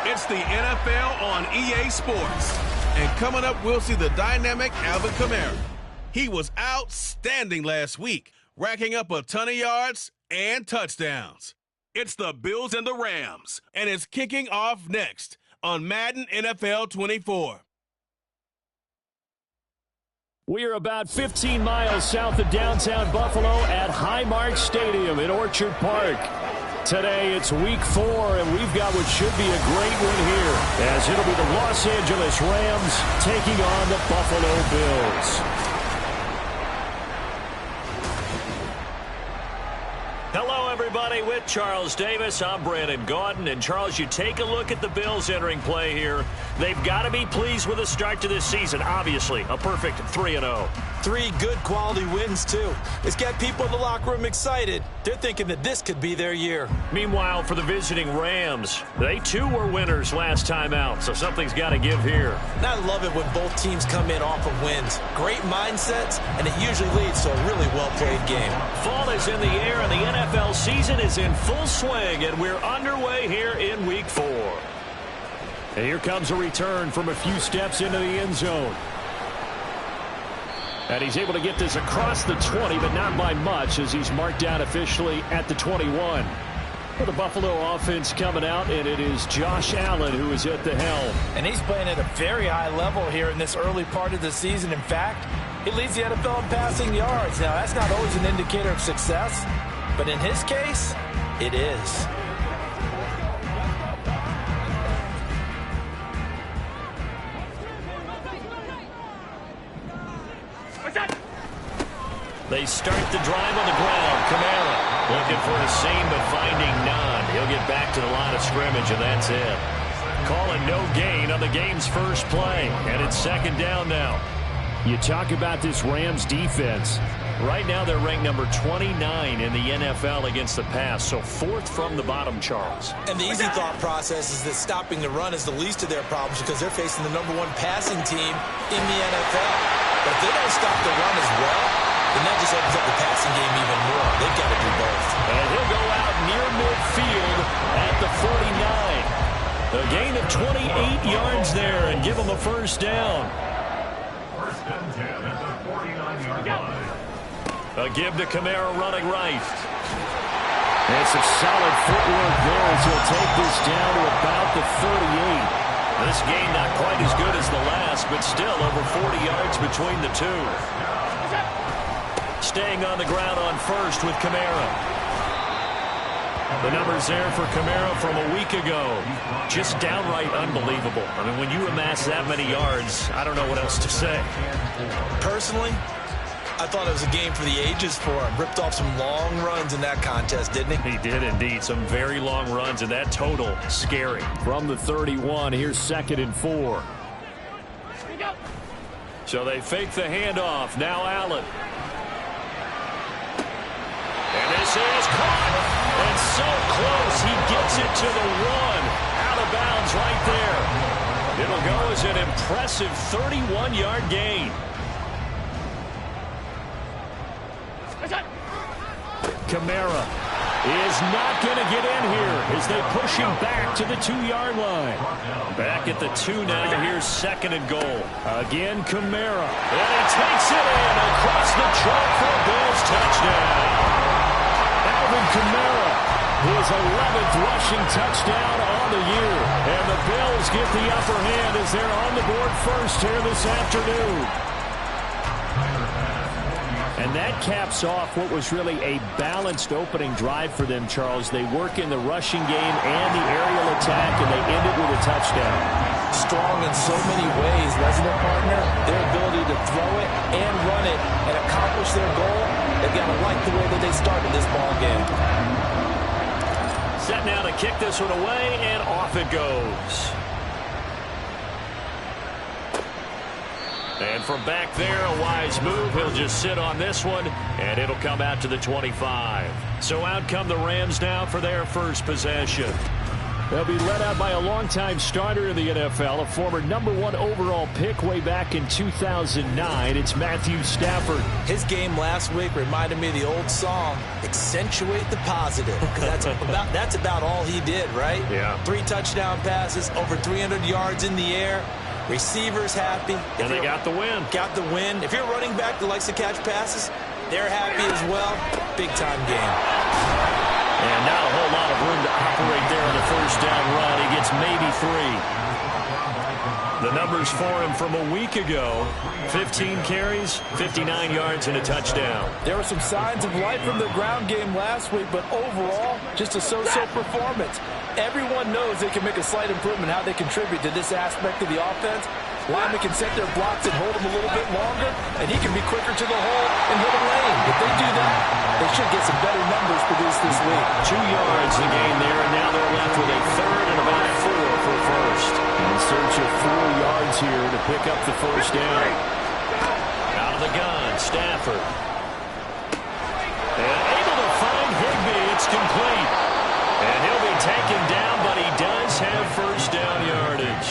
It's the NFL on EA Sports. And coming up, we'll see the dynamic Alvin Kamara. He was outstanding last week, racking up a ton of yards and touchdowns. It's the Bills and the Rams, and it's kicking off next on Madden NFL 24. We are about 15 miles south of downtown Buffalo at Highmark Stadium in Orchard Park. Today, it's week 4, and we've got what should be a great win here, as it'll be the Los Angeles Rams taking on the Buffalo Bills. Hello, everybody. With Charles Davis, I'm Brandon Gaudin. And, Charles, you take a look at the Bills entering play here. They've got to be pleased with the start to this season. Obviously, a perfect 3-0. 3 good quality wins, too. It's got people in the locker room excited. They're thinking that this could be their year. Meanwhile, for the visiting Rams, they too were winners last time out, so something's got to give here. And I love it when both teams come in off of wins. Great mindsets, and it usually leads to a really well-played game. Fall is in the air, and the NFL season is in full swing, and we're underway here in Week 4. And here comes a return from a few steps into the end zone. And he's able to get this across the 20, but not by much, as he's marked down officially at the 21. For the Buffalo offense coming out, and it is Josh Allen who is at the helm. And he's playing at a very high level here in this early part of the season. In fact, he leads the NFL in passing yards. Now, that's not always an indicator of success, but in his case, it is. They start the drive on the ground. Kamara looking for a seam, but finding none. He'll get back to the line of scrimmage, and that's it. Calling no gain on the game's first play, and it's second down now. You talk about this Rams defense. Right now they're ranked number 29 in the NFL against the pass, so 4th from the bottom, Charles. And the easy thought process is that stopping the run is the least of their problems because they're facing the number 1 passing team in the NFL. But if they don't stop the run as well, then that just opens up the passing game even more. They've got to do both. And he'll go out near midfield at the 49. A gain of 28 yards there and give him a first down. First and 10 at the 49-yard line. A give to Kamara running right. And some solid footwork there as he'll take this down to about the 38. This game not quite as good as the last, but still over 40 yards between the two. Staying on the ground on first with Kamara. The numbers there for Kamara from a week ago. Just downright unbelievable. I mean, when you amass that many yards, I don't know what else to say. Personally, I thought it was a game for the ages for him. Ripped off some long runs in that contest, didn't he? He did indeed. Some very long runs, and that total, scary. From the 31, here's 2nd and 4. So they fake the handoff. Now Allen. And this is caught. And so close. He gets it to the 1. Out of bounds right there. It'll go as an impressive 31-yard gain. Kamara is not going to get in here as they push him back to the 2-yard line. Back at the 2 now. Here's 2nd and goal. Again, Kamara. And he takes it in across the track for a Bills touchdown. Alvin Kamara, his 11th rushing touchdown on the year. And the Bills get the upper hand as they're on the board first here this afternoon. And that caps off what was really a balanced opening drive for them, Charles. They work in the rushing game and the aerial attack, and they end it with a touchdown. Strong in so many ways, doesn't it, partner? Their ability to throw it and run it and accomplish their goal, they've got to like the way that they started this ball game. Set now to kick this one away, and off it goes. And from back there, a wise move. He'll just sit on this one, and it'll come out to the 25. So out come the Rams now for their first possession. They'll be led out by a longtime starter in the NFL, a former #1 overall pick way back in 2009. It's Matthew Stafford. His game last week reminded me of the old song, Accentuate the Positive. Because that's about all he did, right? Yeah. 3 touchdown passes, over 300 yards in the air. Receivers happy. And they got the win. Got the win. If you're a running back that likes to catch passes, they're happy as well. Big-time game. And not a whole lot of room to operate there on the first down run. He gets maybe 3. The numbers for him from a week ago, 15 carries, 59 yards, and a touchdown. There were some signs of life from the ground game last week, but overall, just a so-so performance. Everyone knows they can make a slight improvement how they contribute to this aspect of the offense. Linemen can set their blocks and hold them a little bit longer, and he can be quicker to the hole and hit a lane. If they do that, they should get some better numbers produced this week. 2 yards the gain there, and now they're left with a 3rd and about 4 for first. In search of 4 yards here to pick up the first down. Out Out of the gun, Stafford. And able to find Higbee. It's complete. And he'll be taken down, but he does have first down yardage.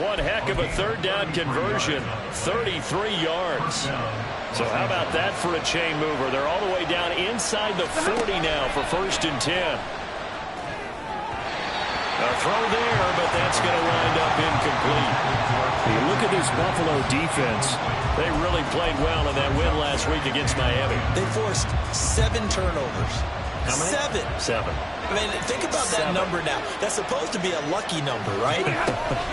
One heck of a third down conversion. 33 yards. So how about that for a chain mover? They're all the way down inside the 40 now for 1st and 10. A throw there, but that's going to wind up incomplete. You look at this Buffalo defense. They really played well in that win last week against Miami. They forced 7 turnovers. How many? 7. I mean, think about that number now. That's supposed to be a lucky number, right?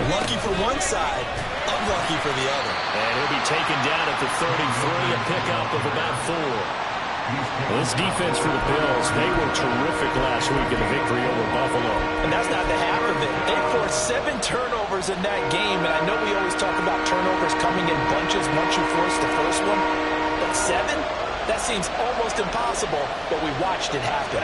Lucky for one side, unlucky for the other. And he'll be taken down at the 33, a pickup of about 4. Well, this defense for the Bills, they were terrific last week in the victory over Buffalo. And that's not the half of it. They forced 7 turnovers in that game, and I know we always talk about turnovers coming in bunches once you force the first one, but 7? That seems almost impossible, but we watched it happen.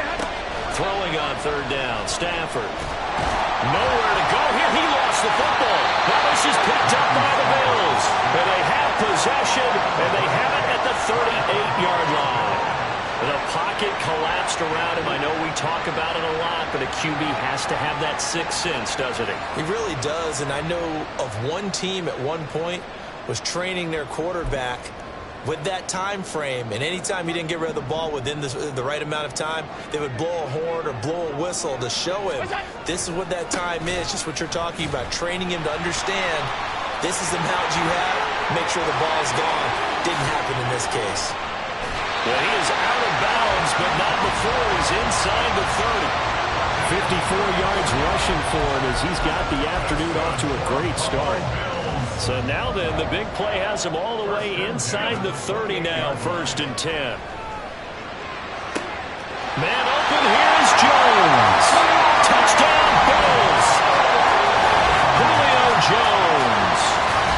Throwing on 3rd down, Stafford. Nowhere to go here. He lost the football. Now this is picked up by the Bills. And they have possession, and they have it at the 38-yard line. The pocket collapsed around him. I know we talk about it a lot, but a QB has to have that sixth sense, doesn't he? He really does, and I know of one team at one point was training their quarterback with that time frame, and anytime he didn't get rid of the ball within the right amount of time, they would blow a horn or blow a whistle to show him this is what that time is, just what you're talking about, training him to understand this is the amount you have, make sure the ball is gone. Didn't happen in this case. Well, he is out of bounds, but not before he's inside the 30. 54 yards rushing for him as he's got the afternoon off to a great start. So now then, the big play has him all the way inside the 30 now, 1st and 10. Man open, here is Jones. Touchdown, Bills. Julio Jones.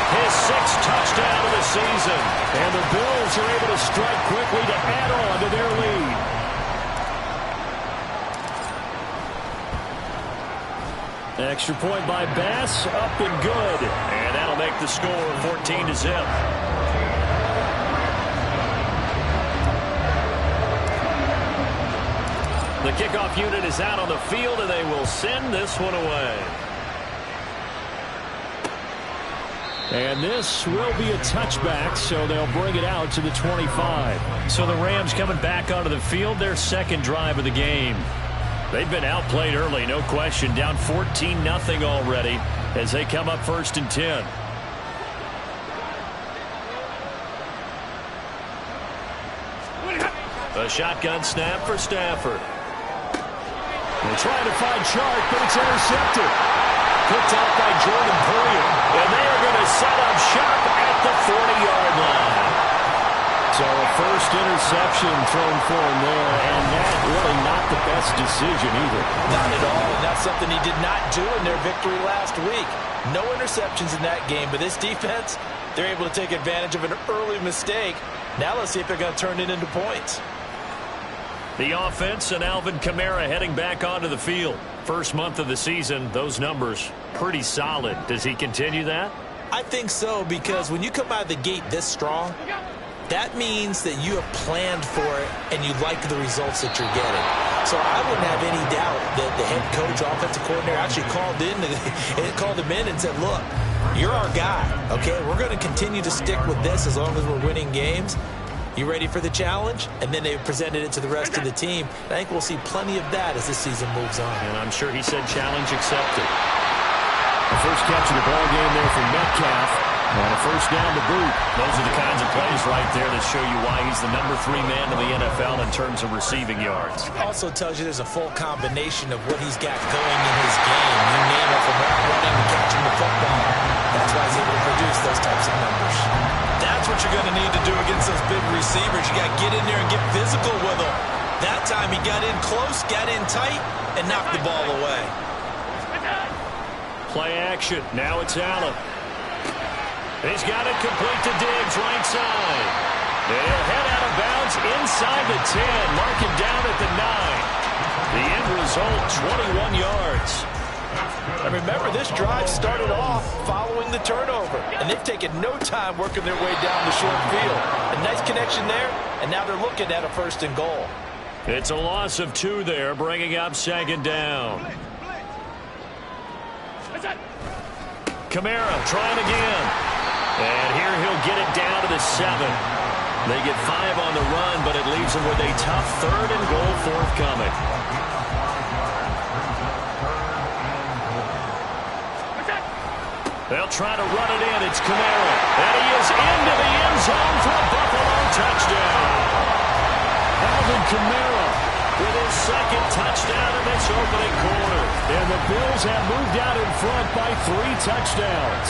His 6th touchdown of the season. And the Bills are able to strike quickly to add on to their lead. Extra point by Bass, up and good. And that'll make the score 14-0. The kickoff unit is out on the field, and they will send this one away. And this will be a touchback, so they'll bring it out to the 25. So the Rams coming back onto the field, their 2nd drive of the game. They've been outplayed early, no question. Down 14-0 already as they come up 1st and 10. A shotgun snap for Stafford. They're trying to find Chark, but it's intercepted. Picked off by Jordan Poyer. And they are going to set up shop at the 40-yard line. So a first interception thrown for him there, and that really not the best decision either. Not at all, and that's something he did not do in their victory last week. No interceptions in that game, but this defense, they're able to take advantage of an early mistake. Now let's see if they're going to turn it into points. The offense and Alvin Kamara heading back onto the field. First month of the season, those numbers pretty solid. Does he continue that? I think so, because when you come out of the gate this strong, that means that you have planned for it and you like the results that you're getting. So I wouldn't have any doubt that the head coach, offensive coordinator actually called him in and said, look, you're our guy, okay? We're going to continue to stick with this as long as we're winning games. You ready for the challenge? And then they presented it to the rest of the team. I think we'll see plenty of that as this season moves on. And I'm sure he said challenge accepted. The first catch of the ball game there from Metcalf. And a first down to boot. Those are the kinds of plays right there that show you why he's the number 3 man in the NFL in terms of receiving yards. Also tells you there's a full combination of what he's got going in his game. You name it, from running to catching the football. That's why he's able to produce those types of numbers. That's what you're going to need to do against those big receivers. You got to get in there and get physical with them. That time he got in close, got in tight, and knocked the ball away. Play action. Now it's Allen. He's got it complete to Diggs, right side. They'll head out of bounds inside the 10. Mark him down at the 9. The end result, 21 yards. And remember, this drive started off following the turnover, and they've taken no time working their way down the short field. A nice connection there, and now they're looking at a 1st and goal. It's a loss of 2 there, bringing up 2nd down. Kamara trying again. And here he'll get it down to the 7. They get 5 on the run, but it leaves them with a tough 3rd and goal forthcoming. They'll try to run it in. It's Kamara. And he is into the end zone for a Buffalo touchdown. Alvin Kamara with his 2nd touchdown in this opening quarter. And the Bills have moved out in front by 3 touchdowns.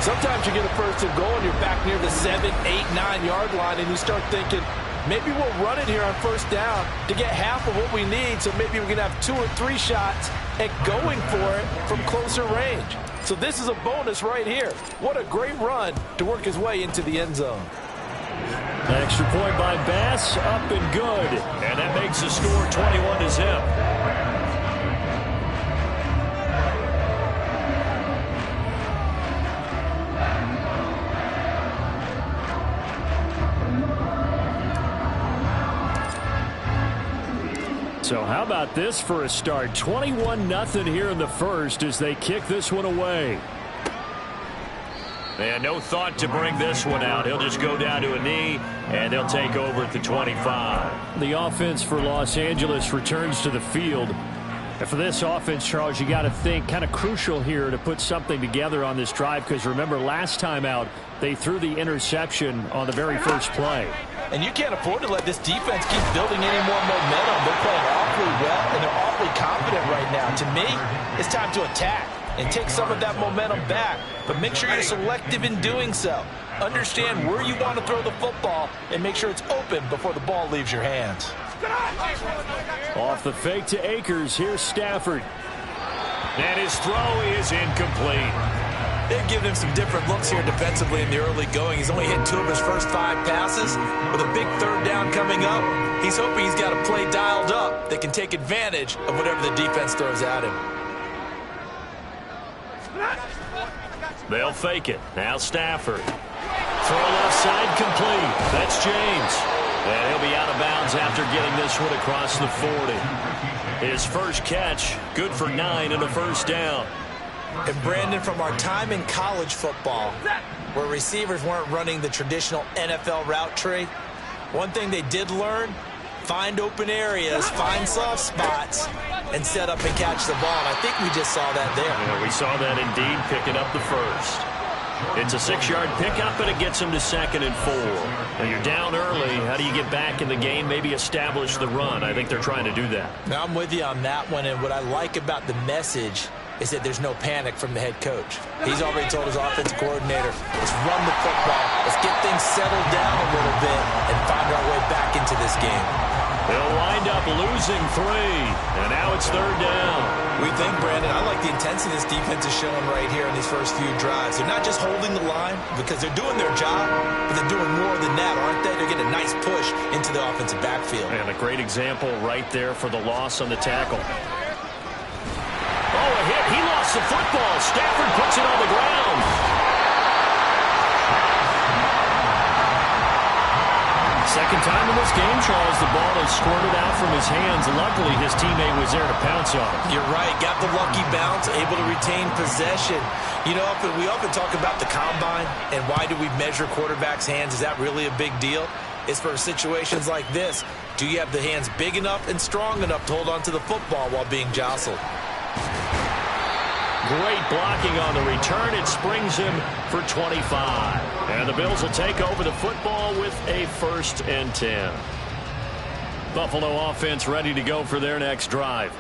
Sometimes you get a 1st and goal and you're back near the 7, 8, 9-yard line, and you start thinking, maybe we'll run it here on 1st down to get half of what we need, so maybe we can have 2 or 3 shots at going for it from closer range. So this is a bonus right here. What a great run to work his way into the end zone. Extra point by Bass, up and good. And that makes the score 21-0. So how about this for a start? 21-0 here in the first as they kick this one away. And no thought to bring this one out. He'll just go down to a knee, and they'll take over at the 25. The offense for Los Angeles returns to the field. And for this offense, Charles, you got to think kind of crucial here to put something together on this drive, because remember last time out they threw the interception on the very first play. And you can't afford to let this defense keep building any more momentum. They're playing awfully well, and they're awfully confident right now. To me, it's time to attack and take some of that momentum back. But make sure you're selective in doing so. Understand where you want to throw the football and make sure it's open before the ball leaves your hands. Off the fake to Akers, here's Stafford. And his throw is incomplete. They've given him some different looks here defensively in the early going. He's only hit 2 of his first 5 passes. With a big 3rd down coming up, he's hoping he's got a play dialed up that can take advantage of whatever the defense throws at him. They'll fake it. Now Stafford. Throw left side complete. That's James. And he'll be out of bounds after getting this one across the 40. His first catch, good for 9 and a 1st down. And Brandon, from our time in college football, where receivers weren't running the traditional NFL route tree, one thing they did learn, find open areas, find soft spots, and set up and catch the ball. And I think we just saw that there. Yeah, we saw that indeed, picking up the first. It's a 6-yard pickup, and it gets him to 2nd and 4. Now you're down early. How do you get back in the game, maybe establish the run? I think they're trying to do that. Now I'm with you on that one, and what I like about the message is that there's no panic from the head coach. He's already told his offensive coordinator, let's run the football, let's get things settled down a little bit and find our way back into this game. They'll wind up losing 3, and now it's 3rd down. We think, Brandon, I like the intensity this defense is showing right here in these first few drives. They're not just holding the line because they're doing their job, but they're doing more than that, aren't they? They're getting a nice push into the offensive backfield. And a great example right there for the loss on the tackle. Oh, a hit. He lost the football. Stafford puts it on the ground. Second time in this game, Charles, the ball is squirted out from his hands. Luckily, his teammate was there to pounce on it. You're right. Got the lucky bounce, able to retain possession. You know, we often talk about the combine and why do we measure quarterbacks' hands. Is that really a big deal? It's for situations like this. Do you have the hands big enough and strong enough to hold on to the football while being jostled? Great blocking on the return. It springs him for 25. And the Bills will take over the football with a 1st and 10. Buffalo offense ready to go for their next drive.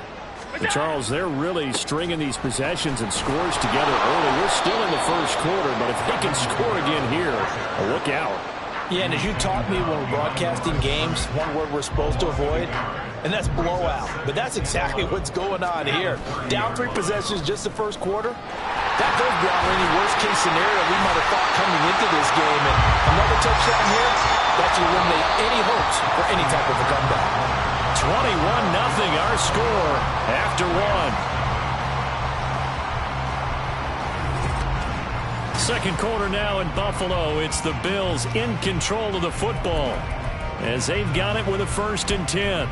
And Charles, they're really stringing these possessions and scores together early. We're still in the first quarter, but if they can score again here, look out. Yeah, and as you taught me when we're broadcasting games, one word we're supposed to avoid, and that's blowout. But that's exactly what's going on here. Down 3 possessions just the first quarter. That goes beyond any worst-case scenario we might have thought coming into this game. And another touchdown here, that should eliminate any hopes for any type of a comeback. 21-0 our score after 1. Second quarter now in Buffalo. It's the Bills in control of the football as they've got it with a 1st and 10.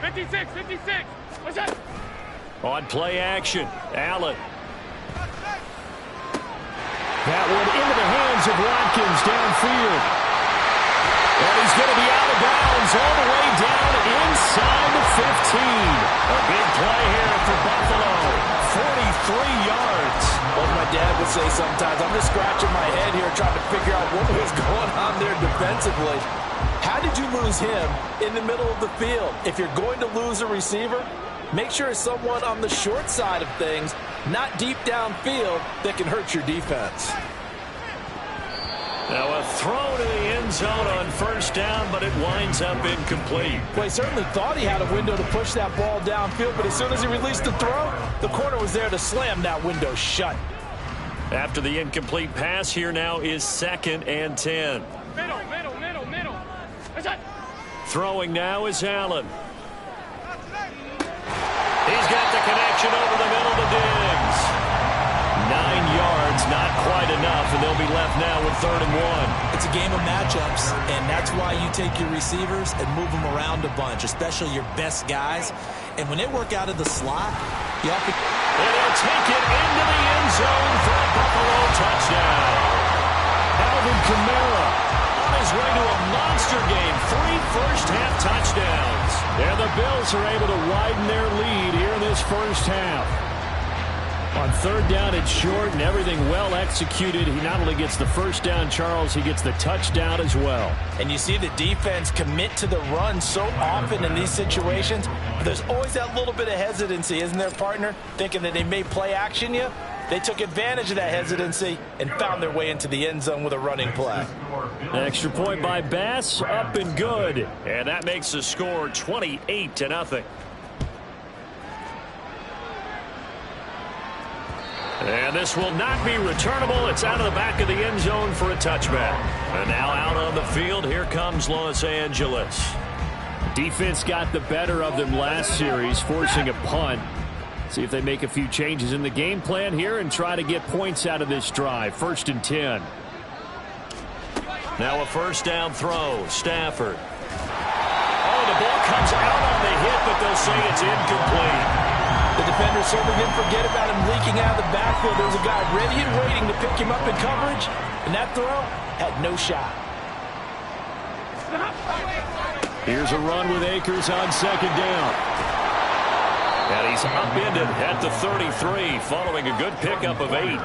56. What's that? On play action, Allen. That one into the hands of Watkins downfield. And he's going to be out of bounds all the way down inside the 15. A big play here for Buffalo. 43 yards. Like my dad would say sometimes, I'm just scratching my head here trying to figure out what was going on there defensively. How did you lose him in the middle of the field? If you're going to lose a receiver, make sure it's someone on the short side of things, not deep downfield, that can hurt your defense. Now a throw to the end zone on 1st down, but it winds up incomplete. Well, he certainly thought he had a window to push that ball downfield, but as soon as he released the throw, the corner was there to slam that window shut. After the incomplete pass, here now is 2nd and 10. Middle. What's that? Throwing now is Allen. He's got the connection over the middle to Diggs. 9 yards, not quite enough, and they'll be left now with 3rd and 1. It's a game of matchups, and that's why you take your receivers and move them around a bunch, especially your best guys. And when they work out of the slot, you have to... And he'll take it into the end zone for a Buffalo touchdown. Alvin Kamara on his way to a monster game. 3 first-half touchdowns. And the Bills are able to widen their lead here in this first half. On 3rd down, it's short and everything well executed. He not only gets the 1st down, Charles, he gets the touchdown as well. And you see the defense commit to the run so often in these situations. But there's always that little bit of hesitancy, isn't there, partner? Thinking that they may play action you. They took advantage of that hesitancy and found their way into the end zone with a running play. Extra point by Bass, up and good. And that makes the score 28-0. And this will not be returnable. It's out of the back of the end zone for a touchback. And now out on the field, here comes Los Angeles. Defense got the better of them last series, forcing a punt. See if they make a few changes in the game plan here and try to get points out of this drive. 1st and 10. Now a 1st down throw. Stafford. Oh, the ball comes out on the hit, but they'll say it's incomplete. The defender certainly didn't forget about him leaking out of the backfield. There was a guy ready and waiting to pick him up in coverage, and that throw had no shot. Here's a run with Akers on 2nd down. And he's upended at the 33, following a good pickup of 8.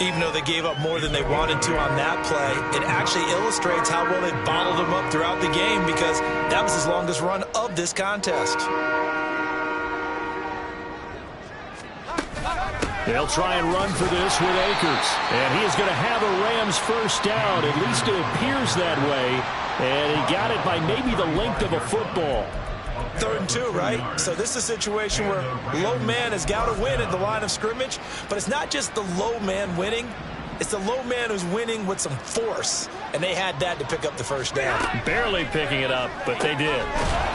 Even though they gave up more than they wanted to on that play, it actually illustrates how well they bottled them up throughout the game, because that was his longest run of this contest. They'll try and run for this with Akers. And he is going to have a Rams 1st down. At least it appears that way. And he got it by maybe the length of a football. 3rd and 2, right? So this is a situation where low man has got to win at the line of scrimmage. But it's not just the low man winning. It's the low man who's winning with some force. And they had that to pick up the 1st down. Barely picking it up, but they did.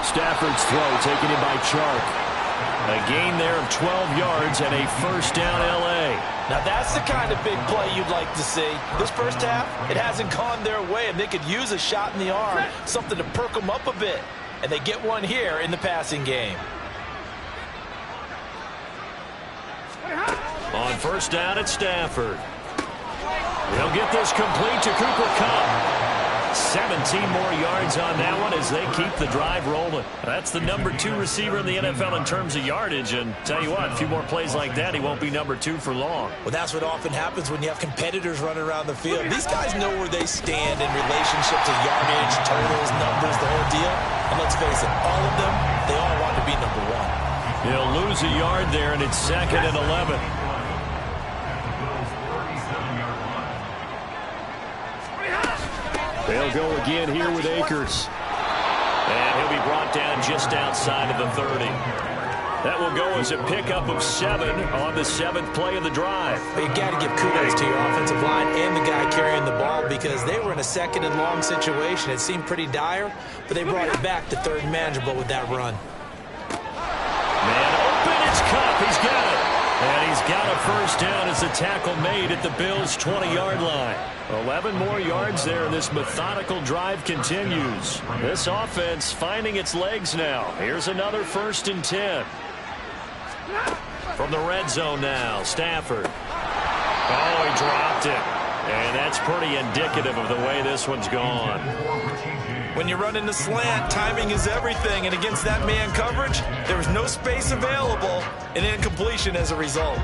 Stafford's throw taken in by Chark. A gain there of 12 yards and a 1st down L.A. Now that's the kind of big play you'd like to see. This first half, it hasn't gone their way, and they could use a shot in the arm, something to perk them up a bit. And they get one here in the passing game. On 1st down, it's Stafford. They'll get this complete to Cooper Kupp. 17 more yards on that one as they keep the drive rolling. That's the number 2 receiver in the NFL in terms of yardage. And tell you what, a few more plays like that, he won't be number 2 for long. Well, that's what often happens when you have competitors running around the field. These guys know where they stand in relationship to yardage, totals, numbers, the whole deal. And let's face it, all of them, they all want to be number 1. He'll lose a yard there, and it's 2nd and 11. They'll go again here with Akers. And he'll be brought down just outside of the 30. That will go as a pickup of 7 on the 7th play of the drive. You got to give kudos to your offensive line and the guy carrying the ball, because they were in a 2nd and long situation. It seemed pretty dire, but they brought it back to 3rd and manageable with that run. Man open, it's Kupp. He's got it. And he's got a first down as the tackle made at the Bills' 20-yard line. 11 more yards there, and this methodical drive continues. This offense finding its legs now. Here's another 1st and 10. From the red zone now, Stafford. Oh, he dropped it. And that's pretty indicative of the way this one's gone. When you run in the slant, timing is everything. And against that man coverage, there was no space available, and incompletion as a result.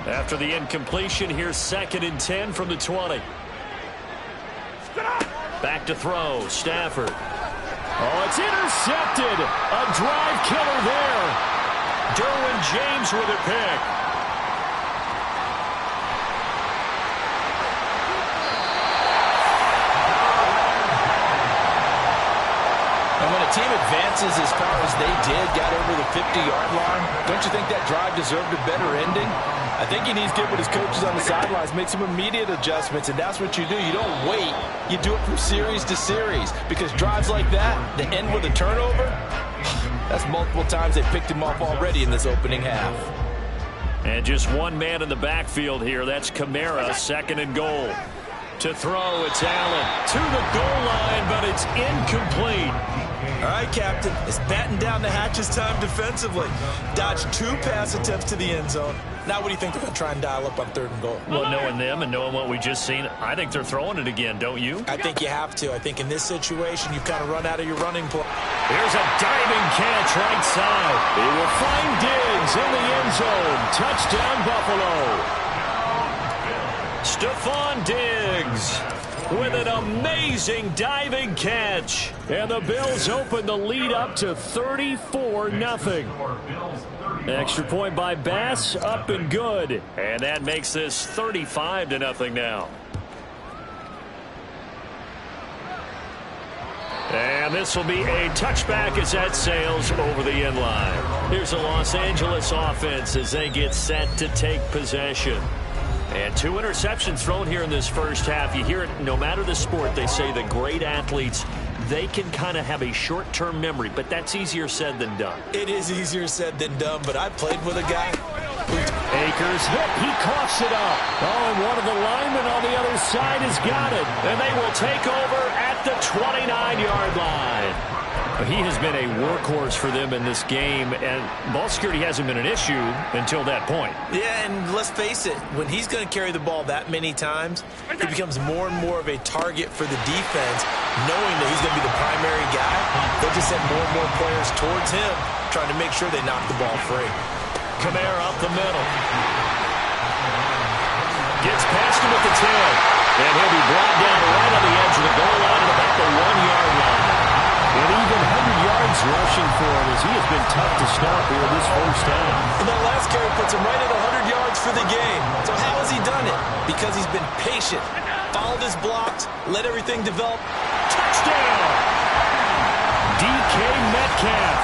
After the incompletion, here's 2nd and 10 from the 20. Back to throw, Stafford. Oh, it's intercepted. A drive killer there. Derwin James with a pick. And when a team advances as far as they did, got over the 50-yard line, don't you think that drive deserved a better ending? I think he needs to get with his coaches on the sidelines, make some immediate adjustments, and that's what you do. You don't wait. You do it from series to series, because drives like that, that end with a turnover, that's multiple times they picked him off already in this opening half. And just one man in the backfield here. That's Kamara, 2nd and goal. To throw, it's Allen. To the goal line, but it's incomplete. All right, Captain, it's batten down the hatches time defensively. Dodged 2 pass attempts to the end zone. Now what do you think they're going to try and dial up on 3rd and goal? Well, knowing them and knowing what we just seen, I think they're throwing it again, don't you? I think you have to. I think in this situation, you've kind of run out of your running play. Here's a diving catch right side. He will find Diggs in the end zone. Touchdown, Buffalo. Stephon Diggs with an amazing diving catch. And the Bills open the lead up to 34-0. Extra point by Bass, up and good. And that makes this 35-0 now. And this will be a touchback as that sails over the end line. Here's a Los Angeles offense as they get set to take possession. And 2 interceptions thrown here in this first half. You hear it, no matter the sport, they say the great athletes, they can kind of have a short-term memory, but that's easier said than done. It is easier said than done, but I played with a guy. Akers hit, he coughs it up. Oh, and one of the linemen on the other side has got it. And they will take over at the 29-yard line. He has been a workhorse for them in this game, and ball security hasn't been an issue until that point. Yeah, and let's face it, when he's going to carry the ball that many times, he becomes more and more of a target for the defense, knowing that he's going to be the primary guy. They'll just send more and more players towards him, trying to make sure they knock the ball free. Kamara up the middle. Gets past him at the 10, and he'll be brought down right on the edge of the goal line at about the 1-yard line. And even 100 yards rushing for him as he has been tough to stop here this first half. And that last carry puts him right at 100 yards for the game. So how has he done it? Because he's been patient, followed his blocks, let everything develop. Touchdown! DK Metcalf.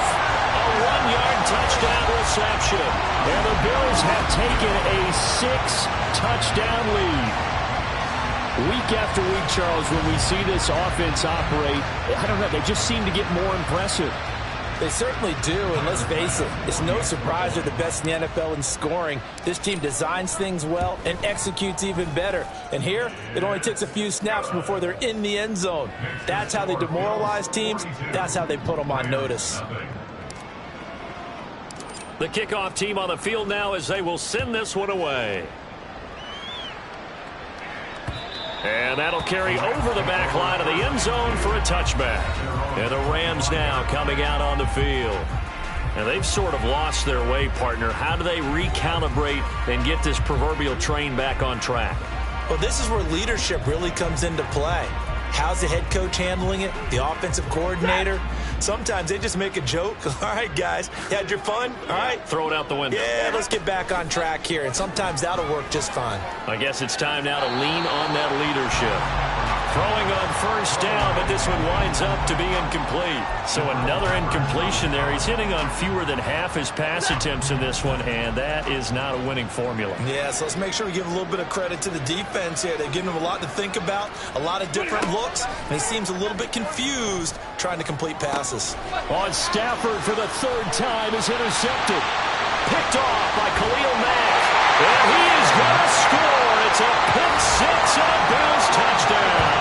A 1-yard touchdown reception. And the Bills have taken a 6-touchdown lead. Week after week, Charles, when we see this offense operate, I don't know, they just seem to get more impressive. They certainly do, and let's face it, it's no surprise they're the best in the NFL in scoring. This team designs things well and executes even better. And here, it only takes a few snaps before they're in the end zone. That's how they demoralize teams. That's how they put them on notice. The kickoff team on the field now as they will send this one away. And that'll carry over the back line of the end zone for a touchback. And the Rams now coming out on the field. And they've sort of lost their way, partner. How do they recalibrate and get this proverbial train back on track? Well, this is where leadership really comes into play. How's the head coach handling it? The offensive coordinator? Sometimes they just make a joke. All right, guys, you had your fun? All right. Throw it out the window. Yeah, let's get back on track here. And sometimes that'll work just fine. I guess it's time now to lean on that leadership. Throwing on first down, but this one winds up to be incomplete. So another incompletion there. He's hitting on fewer than half his pass attempts in this one, and that is not a winning formula. Yeah, so let's make sure we give a little bit of credit to the defense here. They've given him a lot to think about, a lot of different looks, and he seems a little bit confused trying to complete passes. On Stafford for the third time is intercepted. Picked off by Khalil Mack. And he is going to score. It's a pick six and a Bills touchdown.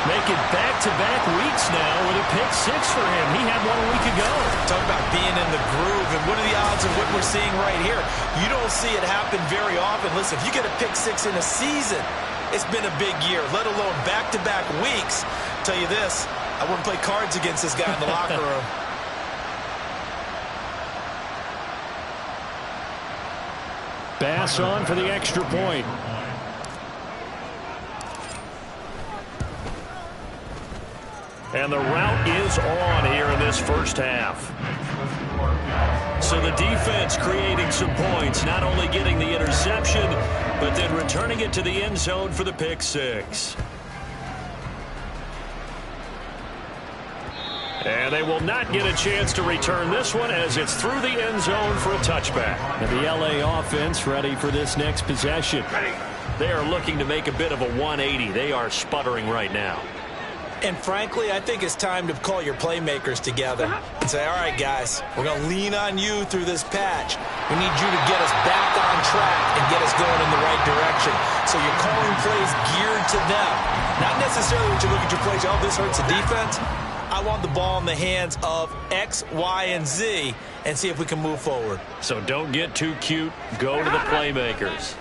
Make it back-to-back weeks now with a pick six for him. He had one a week ago. Talk about being in the groove, and what are the odds of what we're seeing right here? You don't see it happen very often. Listen, if you get a pick six in a season, it's been a big year, let alone back-to-back weeks. Tell you this, I wouldn't play cards against this guy in the locker room. Bass on for the extra point. And the route is on here in this first half. So the defense creating some points, not only getting the interception, but then returning it to the end zone for the pick six. And they will not get a chance to return this one as it's through the end zone for a touchback. And the LA offense ready for this next possession. They are looking to make a bit of a 180. They are sputtering right now. And frankly, I think it's time to call your playmakers together and say, all right, guys, we're going to lean on you through this patch. We need you to get us back on track and get us going in the right direction. So you're calling plays geared to them. Not necessarily when you look at your plays, oh, this hurts the defense. I want the ball in the hands of X, Y, and Z and see if we can move forward. So don't get too cute. Go to the playmakers.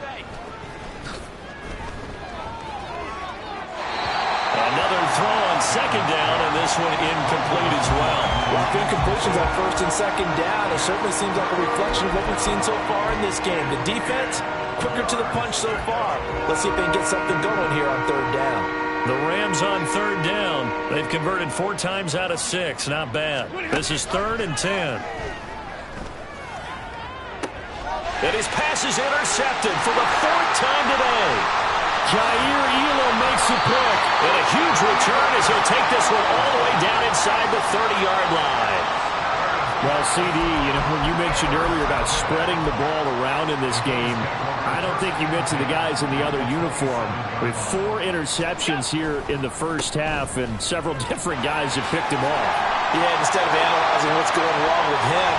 Another throw on second down, and this one incomplete as well. Well, incompletions on first and second down. It certainly seems like a reflection of what we've seen so far in this game. The defense, quicker to the punch so far. Let's see if they can get something going here on third down. The Rams on third down. They've converted 4 times out of 6. Not bad. This is 3rd and 10. And his pass is intercepted for the 4th time today. Jair Elam makes a pick. And a huge return as he'll take this one all the way down inside the 30-yard line. Well, CD, when you mentioned earlier about spreading the ball around in this game, I don't think you mentioned the guys in the other uniform. With 4 interceptions here in the first half, and several different guys have picked him off. Yeah, instead of analyzing what's going wrong with him,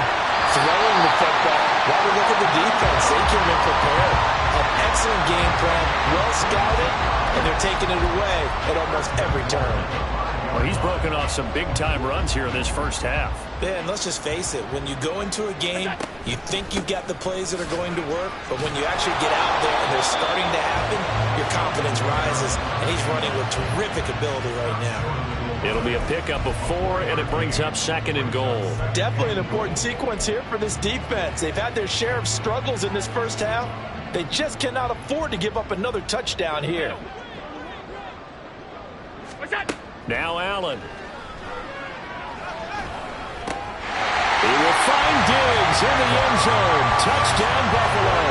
throwing the football, while we look at the defense, they came in prepared. An excellent game plan, well scouted, and they're taking it away at almost every turn. Well, he's broken off some big-time runs here in this first half. Yeah, and let's just face it, when you go into a game, you think you've got the plays that are going to work, but when you actually get out there and they're starting to happen, your confidence rises, and he's running with terrific ability right now. It'll be a pickup of 4, and it brings up 2nd and goal. Definitely an important sequence here for this defense. They've had their share of struggles in this first half. They just cannot afford to give up another touchdown here. What's that? Now Allen. He will find Diggs in the end zone. Touchdown, Buffalo.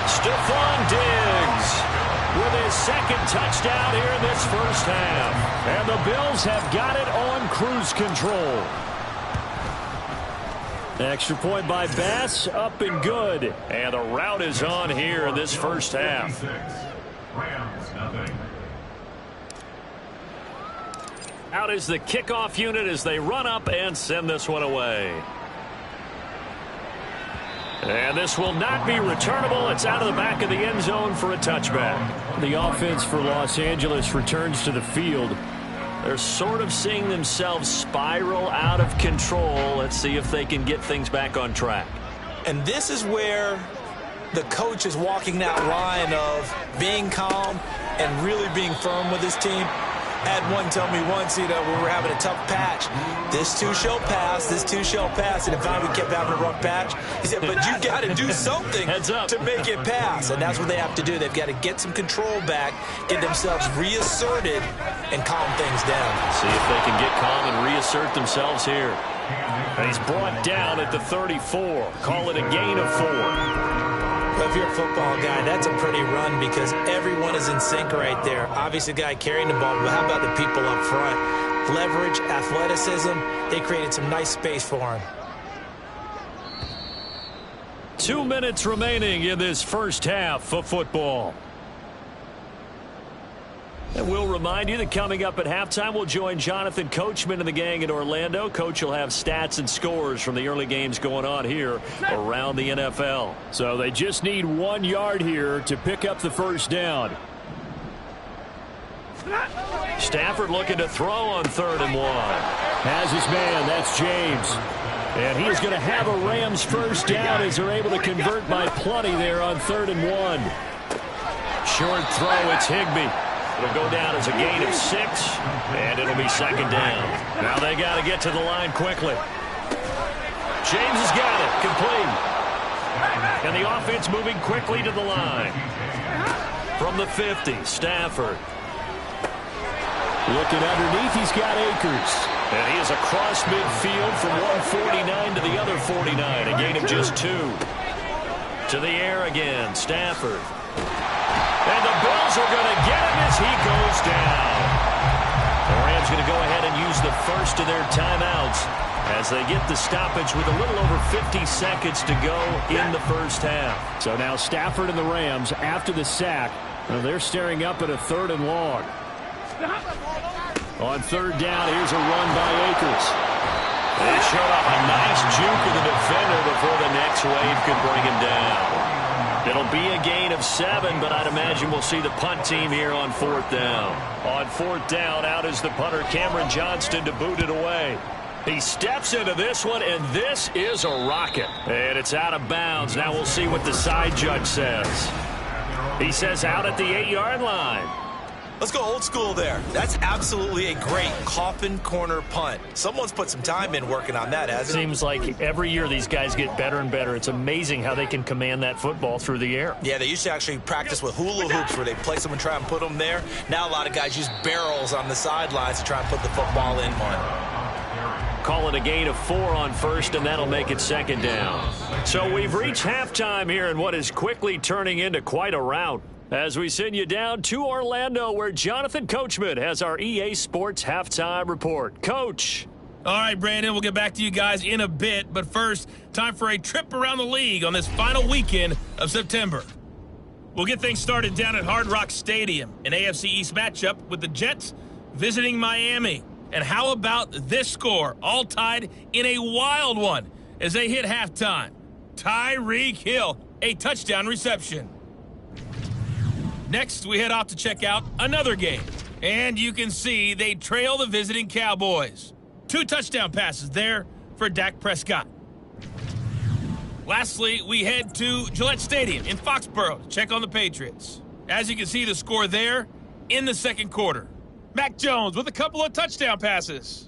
Stephon Diggs with his 2nd touchdown here in this first half. And the Bills have got it on cruise control. Extra point by Bass, up and good. And the route is on here in this first half. Rams, nothing. Out is the kickoff unit as they run up and send this one away. And this will not be returnable. It's out of the back of the end zone for a touchback. The offense for Los Angeles returns to the field. They're sort of seeing themselves spiral out of control. Let's see if they can get things back on track. And this is where the coach is walking that line of being calm and really being firm with his team. I had one tell me once, when we were having a tough patch, this too shall pass, this too shall pass. And if finally we kept having a rough patch, he said, but you got to do something to make it pass. And that's what they have to do. They've got to get some control back, get themselves reasserted, and calm things down. See if they can get calm and reassert themselves here. And he's brought down at the 34. Call it a gain of 4. Well, if you're a football guy, that's a pretty run because everyone is in sync right there. Obviously, the guy carrying the ball, but how about the people up front? Leverage, athleticism, they created some nice space for him. 2 minutes remaining in this first half of football. And we'll remind you that coming up at halftime, we'll join Jonathan Coachman and the gang in Orlando. Coach will have stats and scores from the early games going on here around the NFL. So they just need 1 yard here to pick up the first down. Stafford looking to throw on 3rd and 1. Has his man, that's James. And he is going to have a Rams first down as they're able to convert by plenty there on 3rd and 1. Short throw, it's Higbee. It'll go down as a gain of 6, and it'll be 2nd down. Now they got to get to the line quickly. James has got it, complete. And the offense moving quickly to the line. From the 50, Stafford. Looking underneath, he's got Akers. And he is across midfield from 149 to the other 49, a gain of just 2. To the air again, Stafford. And the Bills are going to get him as he goes down. The Rams going to go ahead and use the first of their timeouts as they get the stoppage with a little over 50 seconds to go in the first half. So now Stafford and the Rams, after the sack, they're staring up at a 3rd and long. On 3rd down, here's a run by Akers. They showed off a nice juke of the defender before the next wave could bring him down. It'll be a gain of 7, but I'd imagine we'll see the punt team here on 4th down. On 4th down, out is the punter, Cameron Johnston, to boot it away. He steps into this one, and this is a rocket. And it's out of bounds. Now we'll see what the side judge says. He says out at the 8-yard line. Let's go old school there. That's absolutely a great coffin corner punt. Someone's put some time in working on that, hasn't it? Seems like every year these guys get better and better. It's amazing how they can command that football through the air. Yeah, they used to actually practice with hula hoops where they place them and try and put them there. Now a lot of guys use barrels on the sidelines to try and put the football in one. Call it a gain of 4 on 1st, and that'll make it 2nd down. So we've reached halftime here in what is quickly turning into quite a rout. As we send you down to Orlando, where Jonathan Coachman has our EA Sports Halftime Report. Coach. All right, Brandon, we'll get back to you guys in a bit. But first, time for a trip around the league on this final weekend of September. We'll get things started down at Hard Rock Stadium, an AFC East matchup with the Jets visiting Miami. And how about this score, all tied in a wild one as they hit halftime? Tyreek Hill, a touchdown reception. Next, we head off to check out another game. And you can see they trail the visiting Cowboys. 2 touchdown passes there for Dak Prescott. Lastly, we head to Gillette Stadium in Foxborough to check on the Patriots. As you can see, the score there in the 2nd quarter. Mac Jones with a couple of touchdown passes.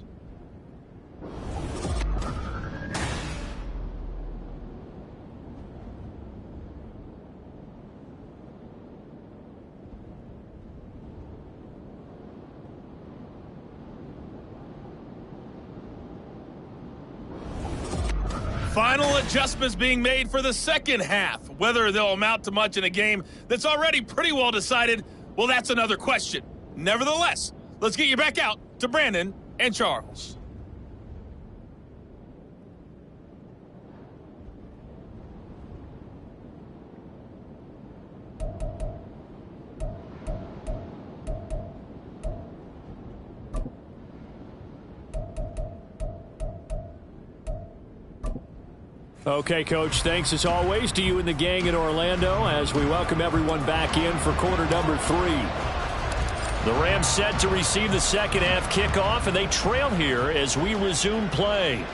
Final adjustments being made for the second half. Whether they'll amount to much in a game that's already pretty well decided, well, that's another question. Nevertheless, let's get you back out to Brandon and Charles. Okay, Coach, thanks as always to you and the gang in Orlando as we welcome everyone back in for quarter number 3. The Rams set to receive the second half kickoff, and they trail here as we resume play.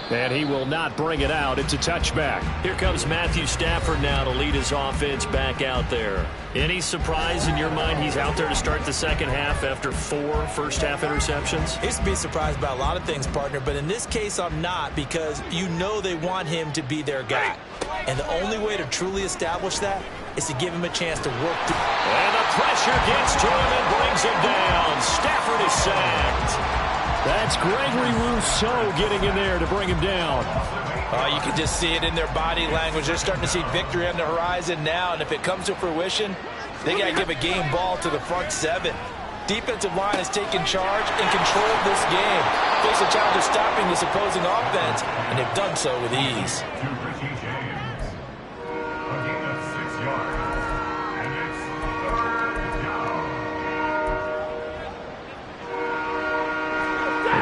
And he will not bring it out. It's a touchback. Here comes Matthew Stafford now to lead his offense back out there. Any surprise in your mind he's out there to start the second half after 4 first-half interceptions? I used to be surprised by a lot of things, partner, but in this case I'm not, because you know they want him to be their guy. And the only way to truly establish that is to give him a chance to work through. And the pressure gets to him and brings him down. Stafford is sacked. That's it's Gregory Rousseau getting in there to bring him down. You can just see it in their body language. They're starting to see victory on the horizon now, and if it comes to fruition, they got to give a game ball to the front seven. Defensive line has taken charge and control of this game. Face a challenge of stopping this opposing offense, and they've done so with ease.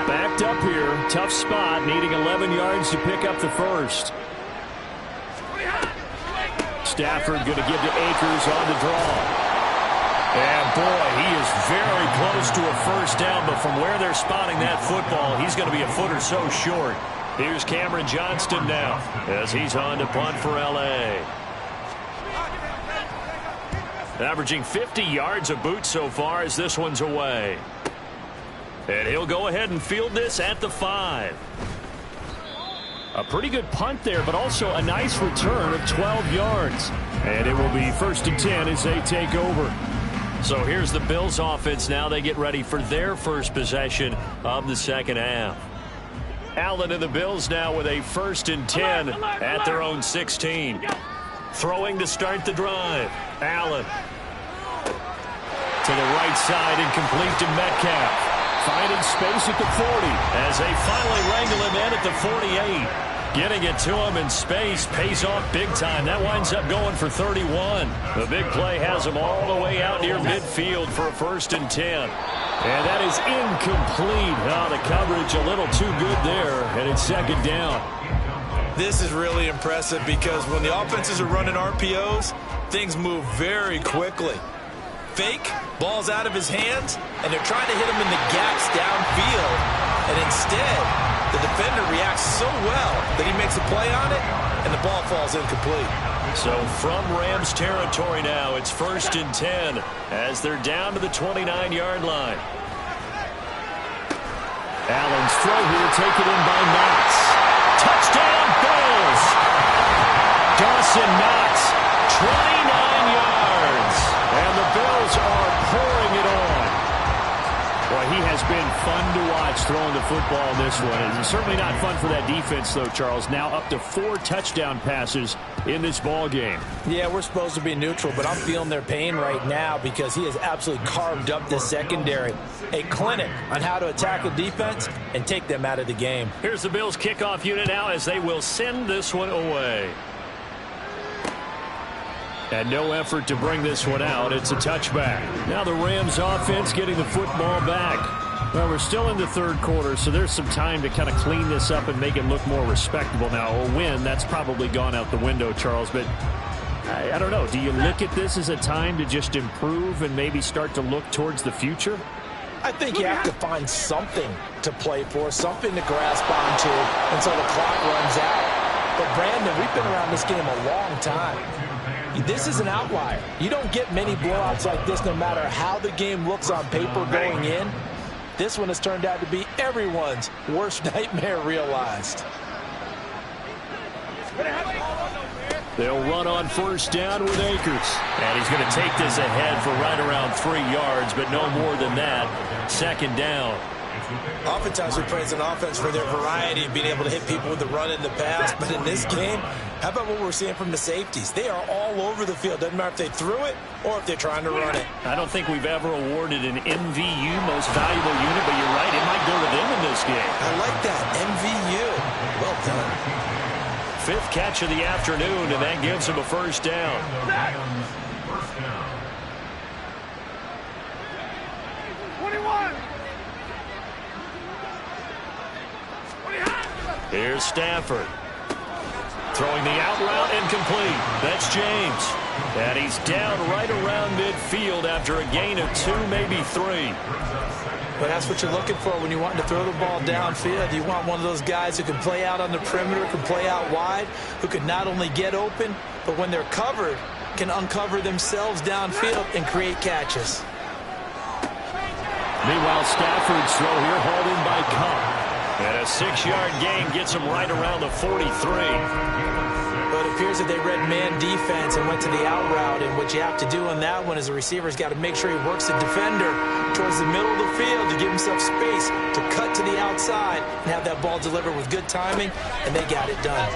Backed up here, tough spot, needing 11 yards to pick up the first. Stafford going to give to Akers on the draw. And boy, he is very close to a first down, but from where they're spotting that football, he's going to be a foot or so short. Here's Cameron Johnston now as he's on to punt for L.A. Averaging 50 yards a boot so far as this one's away. And he'll go ahead and field this at the 5. A pretty good punt there, but also a nice return of 12 yards. And it will be 1st and 10 as they take over. So here's the Bills offense now. They get ready for their first possession of the second half. Allen and the Bills now with a 1st and 10 at their own 16. Throwing to start the drive. Allen to the right side and complete to Metcalf. Finding space at the 40 as they finally wrangle him in at the 48. Getting it to him in space pays off big time. That winds up going for 31. The big play has him all the way out near midfield for a 1st and 10. And that is incomplete. Oh, the coverage a little too good there, and it's 2nd down. This is really impressive because when the offenses are running RPOs, things move very quickly. Fake, ball's out of his hands, and they're trying to hit him in the gaps downfield. And instead, the defender reacts so well that he makes a play on it, and the ball falls incomplete. So from Rams territory now, it's 1st and 10 as they're down to the 29-yard line. Allen's throw here taken in by Knox. Touchdown, Bills! Dawson Knox, 29 yards. And the Bills are pouring it on. Boy, he has been fun to watch throwing the football in this one. It's certainly not fun for that defense, though, Charles. Now up to 4 touchdown passes in this ball game. Yeah, we're supposed to be neutral, but I'm feeling their pain right now because he has absolutely carved up the secondary. A clinic on how to attack a defense and take them out of the game. Here's the Bills kickoff unit now as they will send this one away. And no effort to bring this one out. It's a touchback. Now the Rams offense getting the football back. Well, we're still in the 3rd quarter, so there's some time to kind of clean this up and make it look more respectable. Now, a win, that's probably gone out the window, Charles. But I don't know. Do you look at this as a time to just improve and maybe start to look towards the future? I think you have to find something to play for, something to grasp onto until the clock runs out. But, Brandon, we've been around this game a long time. This is an outlier. You don't get many blowouts like this no matter how the game looks on paper going in. This one has turned out to be everyone's worst nightmare realized. They'll run on 1st down with Akers. And he's going to take this ahead for right around 3 yards, but no more than that. 2nd down. Oftentimes we praise an offense for their variety of being able to hit people with the run and the pass. But in this game, how about what we're seeing from the safeties? They are all over the field. Doesn't matter if they threw it or if they're trying to run it. I don't think we've ever awarded an MVU, most valuable unit, but you're right. It might go to them in this game. I like that. MVU. Well done. 5th catch of the afternoon, and that gives him a 1st down. Here's Stafford. Throwing the out route incomplete. That's James. And he's down right around midfield after a gain of 2, maybe 3. But that's what you're looking for when you want to throw the ball downfield. You want one of those guys who can play out on the perimeter, can play out wide, who can not only get open, but when they're covered, can uncover themselves downfield and create catches. Meanwhile, Stafford's throw here hauled in by Cup. And a 6-yard gain gets him right around the 43. Well, it appears that they read man defense and went to the out route, and what you have to do on that one is the receiver's got to make sure he works the defender towards the middle of the field to give himself space to cut to the outside and have that ball delivered with good timing, and they got it done.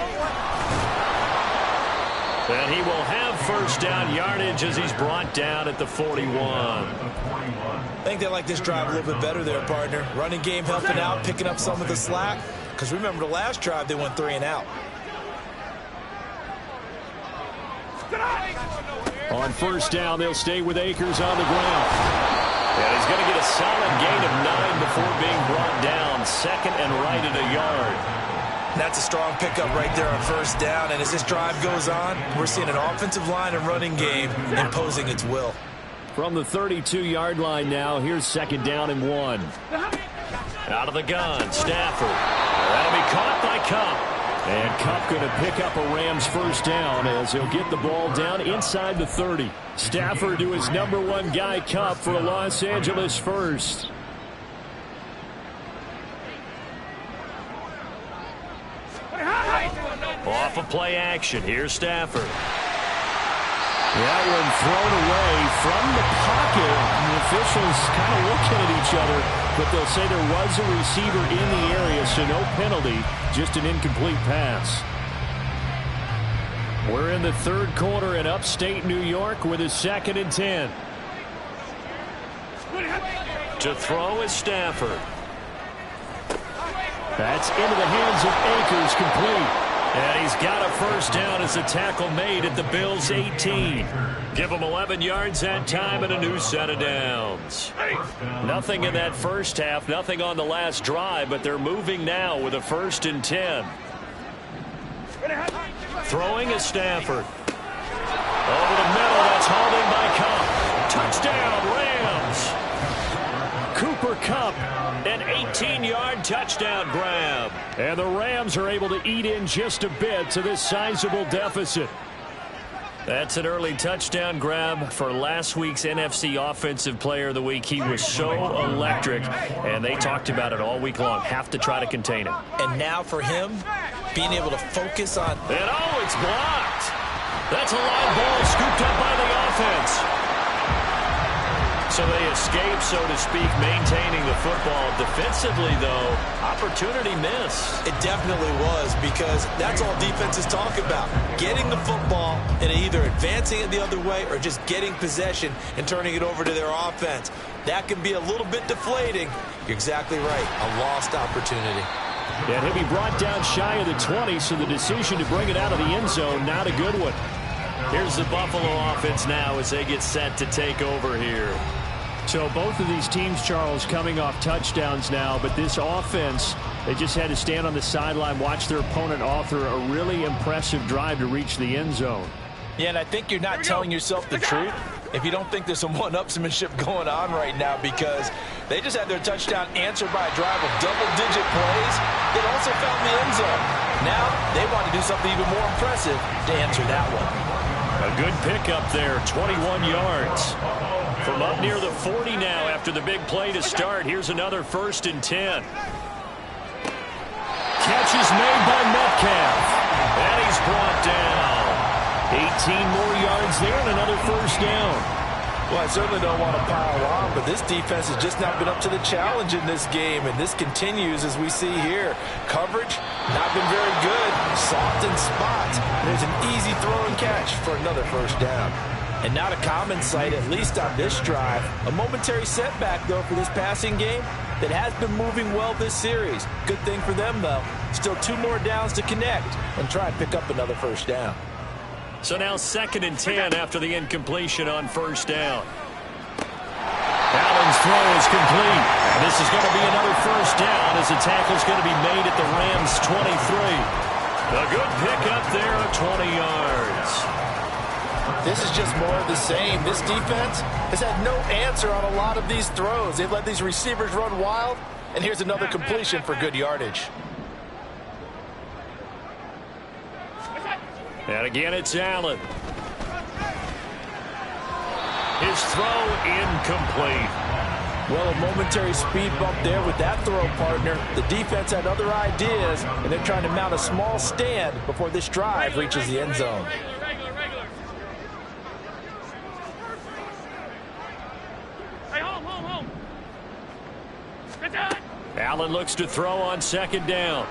And he will have first down yardage as he's brought down at the 41. I think they like this drive a little bit better there, partner. Running game helping out, picking up some of the slack, because remember the last drive they went 3 and out. On first down, they'll stay with Akers on the ground. And he's going to get a solid gain of 9 before being brought down. Second and right at a yard. That's a strong pickup right there on first down. And as this drive goes on, we're seeing an offensive line and running game imposing its will. From the 32-yard line now, here's second down and 1. Out of the gun, Stafford. That'll be caught by Kupp. And Kupp going to pick up a Rams first down as he'll get the ball down inside the 30. Stafford to his number 1 guy, Kupp, for a Los Angeles first. Off of play action. Here's Stafford. That one thrown away from the pocket. The officials kind of looking at each other, but they'll say there was a receiver in the area, so no penalty, just an incomplete pass. We're in the third quarter in upstate New York with a 2nd and 10. To throw is Stafford. That's into the hands of Akers, complete. And he's got a first down as a tackle made at the Bills' 18. Give them 11 yards that time and a new set of downs. Nothing in that first half, nothing on the last drive, but they're moving now with a 1st and 10. Throwing is Stafford. Over the middle, that's hauled in by Kupp. Touchdown, Rams. Cooper Kupp, an 18-yard touchdown grab. And the Rams are able to eat in just a bit to this sizable deficit. That's an early touchdown grab for last week's NFC Offensive Player of the Week. He was so electric, and they talked about it all week long. Have to try to contain him. And now for him, being able to focus on... And oh, it's blocked. That's a live ball scooped up by the offense. So they escape, so to speak, maintaining the football. Defensively, though, opportunity missed. It definitely was, because that's all defenses talk about. Getting the football and either advancing it the other way or just getting possession and turning it over to their offense. That can be a little bit deflating. You're exactly right. A lost opportunity. And he'll be brought down shy of the 20, so the decision to bring it out of the end zone, not a good one. Here's the Buffalo offense now as they get set to take over here. So both of these teams, Charles, coming off touchdowns now, but this offense, they just had to stand on the sideline, watch their opponent author a really impressive drive to reach the end zone. Yeah, and I think you're not telling yourself the truth if you don't think there's some one-upsmanship going on right now, because they just had their touchdown answered by a drive of double-digit plays. They also found the end zone. Now they want to do something even more impressive to answer that one. A good pickup there, 21 yards. From up near the 40 now after the big play to start. Here's another 1st and 10. Catch is made by Metcalf. And he's brought down. 18 more yards there and another first down. Well, I certainly don't want to pile on, but this defense has just not been up to the challenge in this game, and this continues as we see here. Coverage, not been very good. Soft in spots. There's an easy throw and catch for another first down. And not a common sight, at least on this drive. A momentary setback, though, for this passing game that has been moving well this series. Good thing for them, though. Still 2 more downs to connect and try and pick up another first down. So now 2nd and 10 after the incompletion on first down. Allen's throw is complete. And this is going to be another first down as the tackle's going to be made at the Rams' 23. A good pickup there at 20 yards. This is just more of the same. This defense has had no answer on a lot of these throws. They've let these receivers run wild, and here's another completion for good yardage. And again, it's Allen. His throw incomplete. Well, a momentary speed bump there with that throw, partner. The defense had other ideas, and they're trying to mount a small stand before this drive reaches the end zone. Regular. Hey, home. Good time. Allen looks to throw on second down.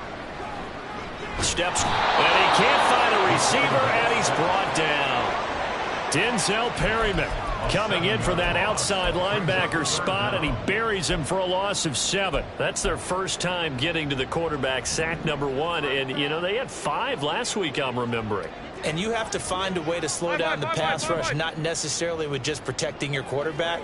Steps, and he can't find a receiver, and he's brought down. Denzel Perryman coming in for that outside linebacker spot, and he buries him for a loss of 7. That's their first time getting to the quarterback, sack number 1. And, you know, they had 5 last week, I'm remembering. And you have to find a way to slow down the pass rush, not necessarily with just protecting your quarterback,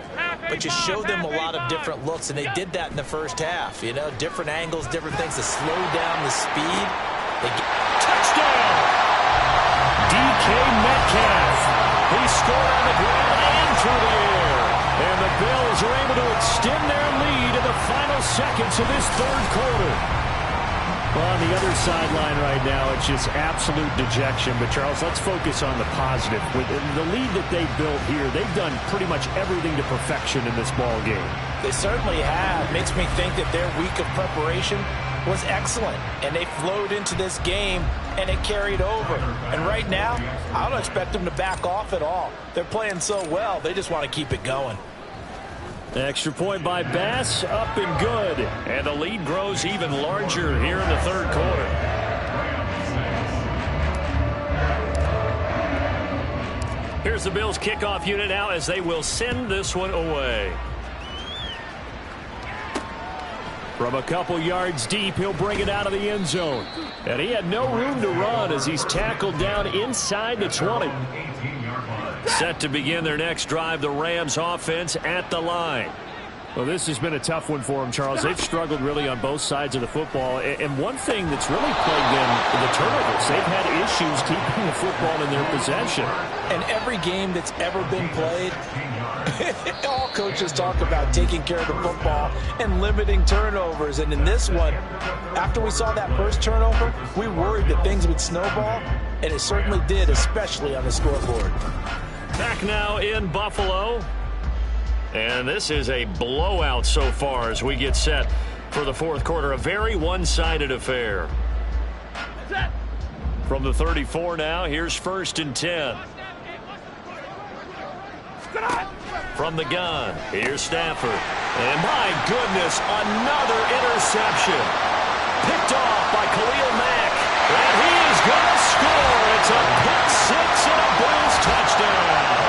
but you show them a lot of different looks, and they did that in the first half. You know, different angles, different things to slow down the speed. Touchdown! DK Metcalf. He scored on the ground and through the air. And the Bills are able to extend their lead in the final seconds of this third quarter. Well, on the other sideline right now, it's just absolute dejection. But, Charles, let's focus on the positive. With the lead that they built here, they've done pretty much everything to perfection in this ball game. They certainly have. Makes me think that their week of preparation was excellent, and they flowed into this game, and it carried over. And right now, I don't expect them to back off at all. They're playing so well, they just want to keep it going. Extra point by Bass, up and good. And the lead grows even larger here in the third quarter. Here's the Bills kickoff unit now as they will send this one away. From a couple yards deep, he'll bring it out of the end zone. And he had no room to run as he's tackled down inside the 20. Set to begin their next drive, the Rams offense at the line. Well, this has been a tough one for them, Charles. They've struggled really on both sides of the football. And one thing that's really plagued them, the turnovers. They've had issues keeping the football in their possession. And every game that's ever been played, all coaches talk about taking care of the football and limiting turnovers. And in this one, after we saw that first turnover, we worried that things would snowball, and it certainly did, especially on the scoreboard. Back now in Buffalo. And this is a blowout so far as we get set for the fourth quarter. A very one-sided affair. From the 34 now, here's 1st and 10. From the gun, here's Stafford. And my goodness, another interception. Picked off by Khalil Mack. And he is going to score. It's a pick six and a Bills touchdown.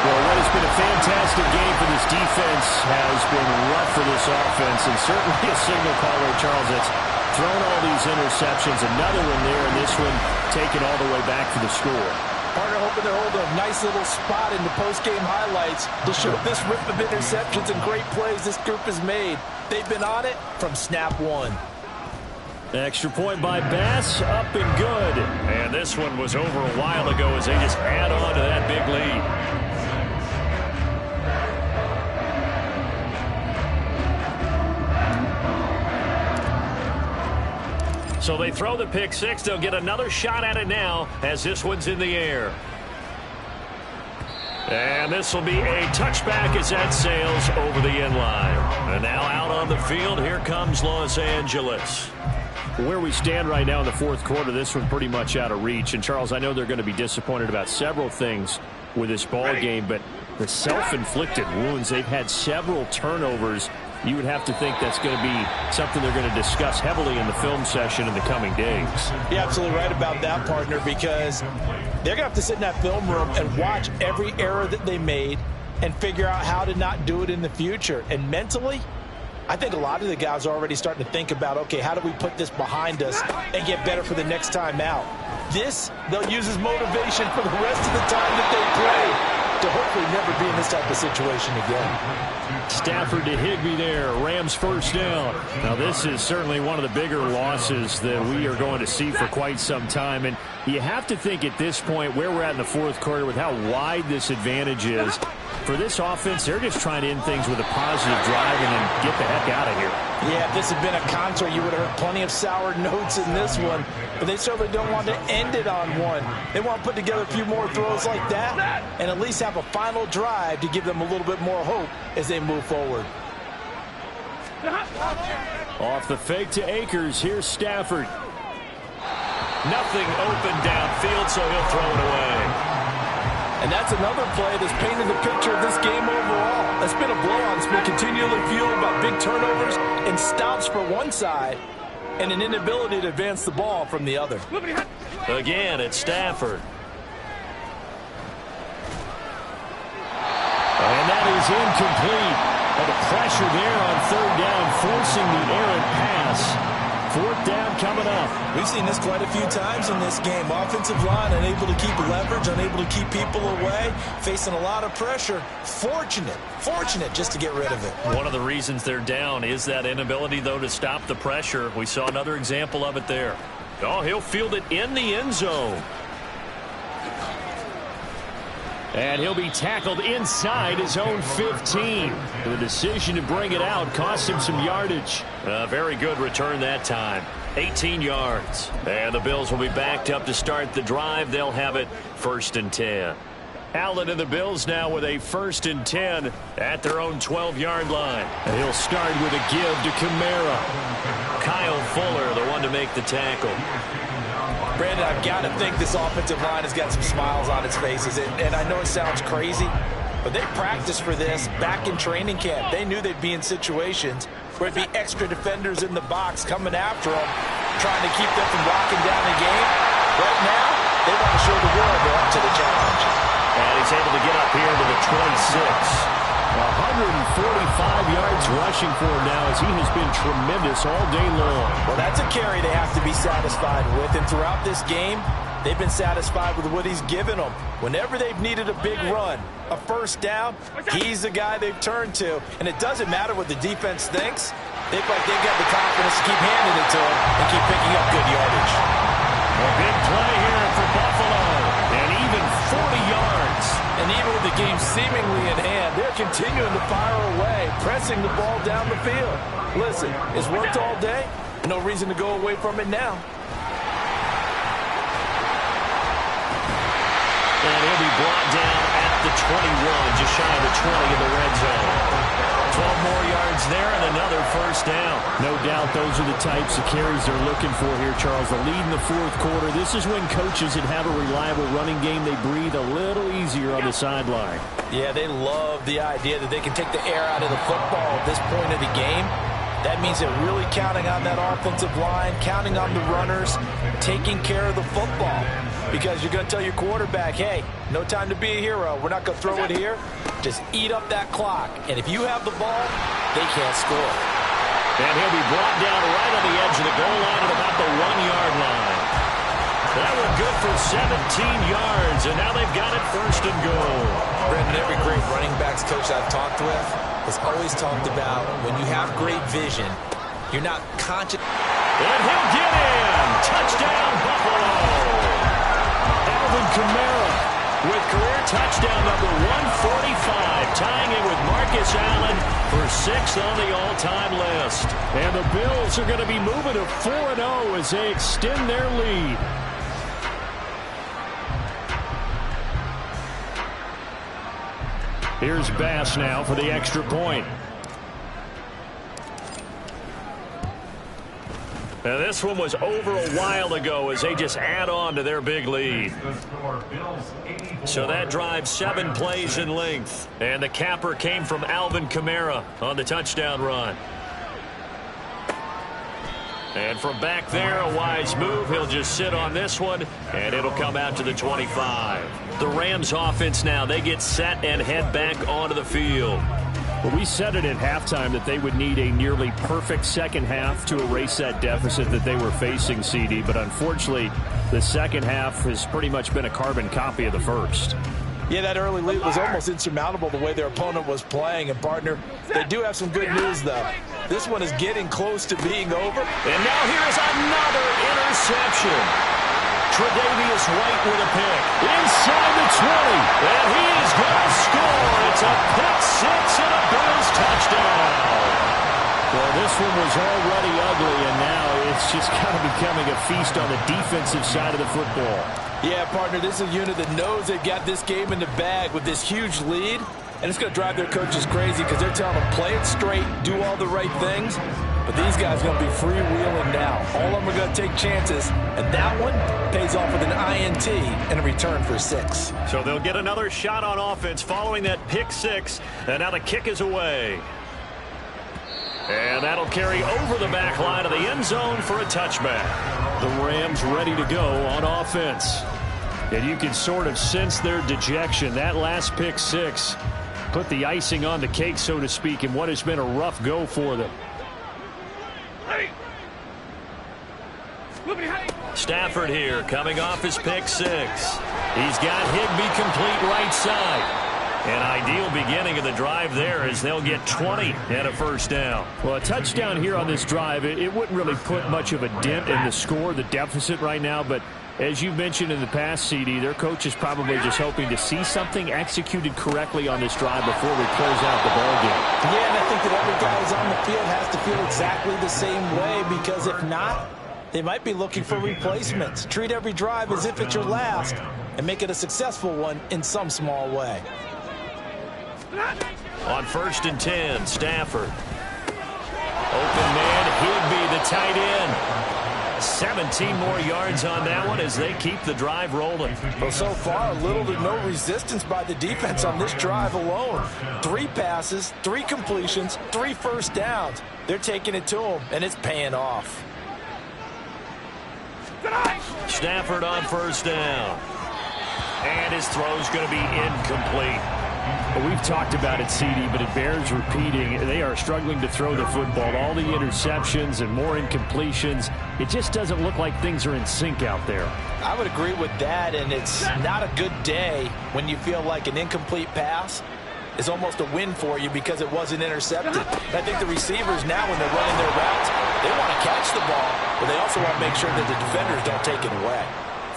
Well, what has been a fantastic game for this defense has been rough for this offense, and certainly a signal caller, Charles, that's thrown all these interceptions. Another one there, and this one taken all the way back for the score. Partner hoping they're holding a nice little spot in the post-game highlights to show this rip of interceptions and great plays this group has made. They've been on it from snap one. Extra point by Bass, up and good. And this one was over a while ago as they just add on to that big lead. So they throw the pick six. They'll get another shot at it now as this one's in the air. And this will be a touchback as that sails over the end line. And now out on the field, here comes Los Angeles. Where we stand right now in the fourth quarter, this one's pretty much out of reach. And, Charles, I know they're going to be disappointed about several things with this ball game, but the self-inflicted wounds, they've had several turnovers. You would have to think that's going to be something they're going to discuss heavily in the film session in the coming days. You're absolutely right about that, partner, because they're going to have to sit in that film room and watch every error that they made and figure out how to not do it in the future. And mentally, I think a lot of the guys are already starting to think about, okay, how do we put this behind us and get better for the next time out? This, they'll use as motivation for the rest of the time that they play to hopefully never be in this type of situation again. Stafford to Higbee there. Rams first down. Now, this is certainly one of the bigger losses that we are going to see for quite some time. And you have to think at this point where we're at in the fourth quarter with how wide this advantage is. For this offense, they're just trying to end things with a positive drive and then get the heck out of here. Yeah, if this had been a concert, you would have heard plenty of sour notes in this one. But they certainly don't want to end it on one. They want to put together a few more throws like that and at least have a final drive to give them a little bit more hope as they move forward. Off the fake to Akers. Here's Stafford. Nothing open downfield, so he'll throw it away. And that's another play that's painted the picture of this game overall. That's been a blowout. It's been continually fueled by big turnovers and stops for one side and an inability to advance the ball from the other. Again, it's Stafford. And that is incomplete. And the pressure there on third down, forcing the errant pass. Fourth down coming up. We've seen this quite a few times in this game. Offensive line unable to keep leverage, unable to keep people away, facing a lot of pressure. Fortunate just to get rid of it. One of the reasons they're down is that inability, though, to stop the pressure. We saw another example of it there. Oh, he'll field it in the end zone. And he'll be tackled inside his own 15. The decision to bring it out cost him some yardage. A very good return that time. 18 yards. And the Bills will be backed up to start the drive. They'll have it 1st and 10. Allen and the Bills now with a 1st and 10 at their own 12-yard line. And he'll start with a give to Kamara. Kyle Fuller, the one to make the tackle. Brandon, I've got to think this offensive line has got some smiles on its faces. And I know it sounds crazy, but they practiced for this back in training camp. They knew they'd be in situations where it'd be extra defenders in the box coming after them, trying to keep them from locking down the game. Right now, they want to show the world they're up to the challenge. And he's able to get up here to the 26. 145 yards rushing for him now as he has been tremendous all day long. Well, that's a carry they have to be satisfied with. And throughout this game, they've been satisfied with what he's given them. Whenever they've needed a big run, a first down, he's the guy they've turned to. And it doesn't matter what the defense thinks. They feel like they've got the confidence to keep handing it to him and keep picking up good yardage. A big play here for Buffalo. And even 40 yards. And even with the game seemingly in hand, they're continuing to fire away, pressing the ball down the field. Listen, it's worked all day. No reason to go away from it now. And he'll be brought down at the 21, just shy of the 20 in the red zone. 12 more yards there and another first down. No doubt those are the types of carries they're looking for here, Charles. The lead in the fourth quarter. This is when coaches that have a reliable running game, they breathe a little easier on the sideline. Yeah, they love the idea that they can take the air out of the football at this point of the game. That means they're really counting on that offensive line, counting on the runners, taking care of the football. Because you're going to tell your quarterback, hey, no time to be a hero. We're not going to throw it here. Just eat up that clock. And if you have the ball, they can't score. And he'll be brought down right on the edge of the goal line at about the 1-yard line. That one good for 17 yards, and now they've got it 1st and goal. Brandon, every great running backs coach I've talked with has always talked about when you have great vision, you're not conscious. And he'll get in. Touchdown, Buffalo. Alvin Kamara with career touchdown number 145, tying it with Marcus Allen for 6th on the all-time list. And the Bills are going to be moving to 4-0 as they extend their lead. Here's Bass now for the extra point. Now this one was over a while ago as they just add on to their big lead. So that drives 7 plays in length. And the capper came from Alvin Kamara on the touchdown run. And from back there, a wise move. He'll just sit on this one, and it'll come out to the 25. The Rams offense now, they get set and head back onto the field. Well, we said it at halftime that they would need a nearly perfect second half to erase that deficit that they were facing, CD. But unfortunately, the second half has pretty much been a carbon copy of the first. Yeah, that early lead was almost insurmountable the way their opponent was playing. And, partner, they do have some good news, though. This one is getting close to being over. And now here's another interception. Tre'Davious White with a pick. Inside the 20. And he is going to score. It's a pick six and a Bills touchdown. Well, this one was already ugly, and now it's just kind of becoming a feast on the defensive side of the football. Yeah, partner, this is a unit that knows they've got this game in the bag with this huge lead. And it's going to drive their coaches crazy because they're telling them, play it straight, do all the right things. But these guys are going to be freewheeling now. All of them are going to take chances, and that one pays off with an INT and a return for 6. So they'll get another shot on offense following that pick 6, and now the kick is away. And that'll carry over the back line of the end zone for a touchback. The Rams ready to go on offense. And you can sort of sense their dejection. That last pick 6 put the icing on the cake, so to speak, in what has been a rough go for them. Stafford here coming off his pick 6. He's got Higbee complete right side. An ideal beginning of the drive there as they'll get 20 and a first down. Well, a touchdown here on this drive, it wouldn't really put much of a dent in the score, the deficit right now, but as you mentioned in the past, CD, their coach is probably just hoping to see something executed correctly on this drive before we close out the ballgame. Yeah, and I think that every guy who's on the field has to feel exactly the same way, because if not, they might be looking for replacements. Treat every drive as if it's your last and make it a successful one in some small way. On 1st and 10, Stafford. Open man, Higbee, the tight end. 17 more yards on that one as they keep the drive rolling. Well, so far, little to no resistance by the defense on this drive alone. 3 passes, 3 completions, 3 first downs. They're taking it to them, and it's paying off. Stafford on 1st down. And his throw's going to be incomplete. Well, we've talked about it, CD, but it bears repeating. They are struggling to throw the football. All the interceptions and more incompletions. It just doesn't look like things are in sync out there. I would agree with that, and it's not a good day when you feel like an incomplete pass is almost a win for you because it wasn't intercepted. I think the receivers now, when they're running their routes, they want to catch the ball, but they also want to make sure that the defenders don't take it away.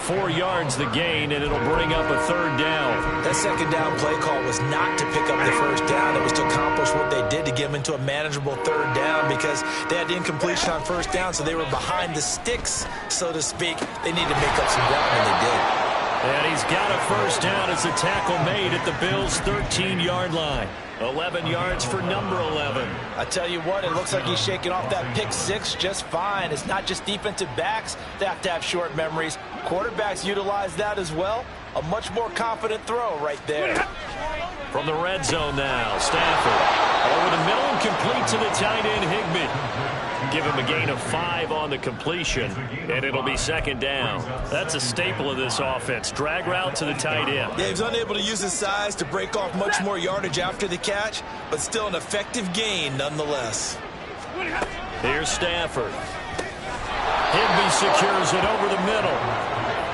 4 yards the gain, and it'll bring up a 3rd down. That 2nd down play call was not to pick up the 1st down. It was to accomplish what they did to get them into a manageable 3rd down because they had the incompletion on 1st down, so they were behind the sticks, so to speak. They needed to make up some ground, and they did. And he's got a 1st down as the tackle made at the Bills' 13-yard line. 11 yards for number 11. I tell you what, it looks like he's shaking off that pick 6 just fine. It's not just defensive backs that have to have short memories. Quarterbacks utilize that as well. A much more confident throw right there. From the red zone now, Stafford. Over the middle and complete to the tight end, Higbee. Give him a gain of 5 on the completion, and it'll be 2nd down. That's a staple of this offense. Drag route to the tight end. Yeah, he was unable to use his size to break off much more yardage after the catch, but still an effective gain nonetheless. Here's Stafford. Higbee secures it over the middle.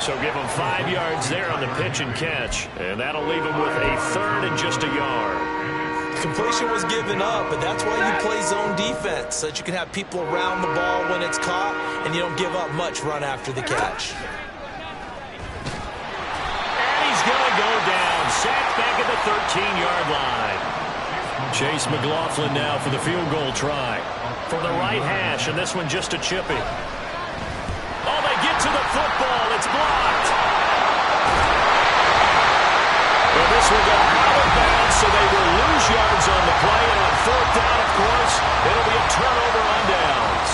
So give him 5 yards there on the pitch and catch, and that'll leave him with a 3rd and just a yard. Completion was given up, but that's why you play zone defense, so that you can have people around the ball when it's caught, and you don't give up much run after the catch. And he's going to go down. Sacked back at the 13-yard line. Chase McLaughlin now for the field goal try. From the right hash, and this one just a chippy. Oh, they get to the football. It's blocked. Well, this will go out of bounds, so they will lose yards on the play. And on 4th down, of course, it'll be a turnover on downs.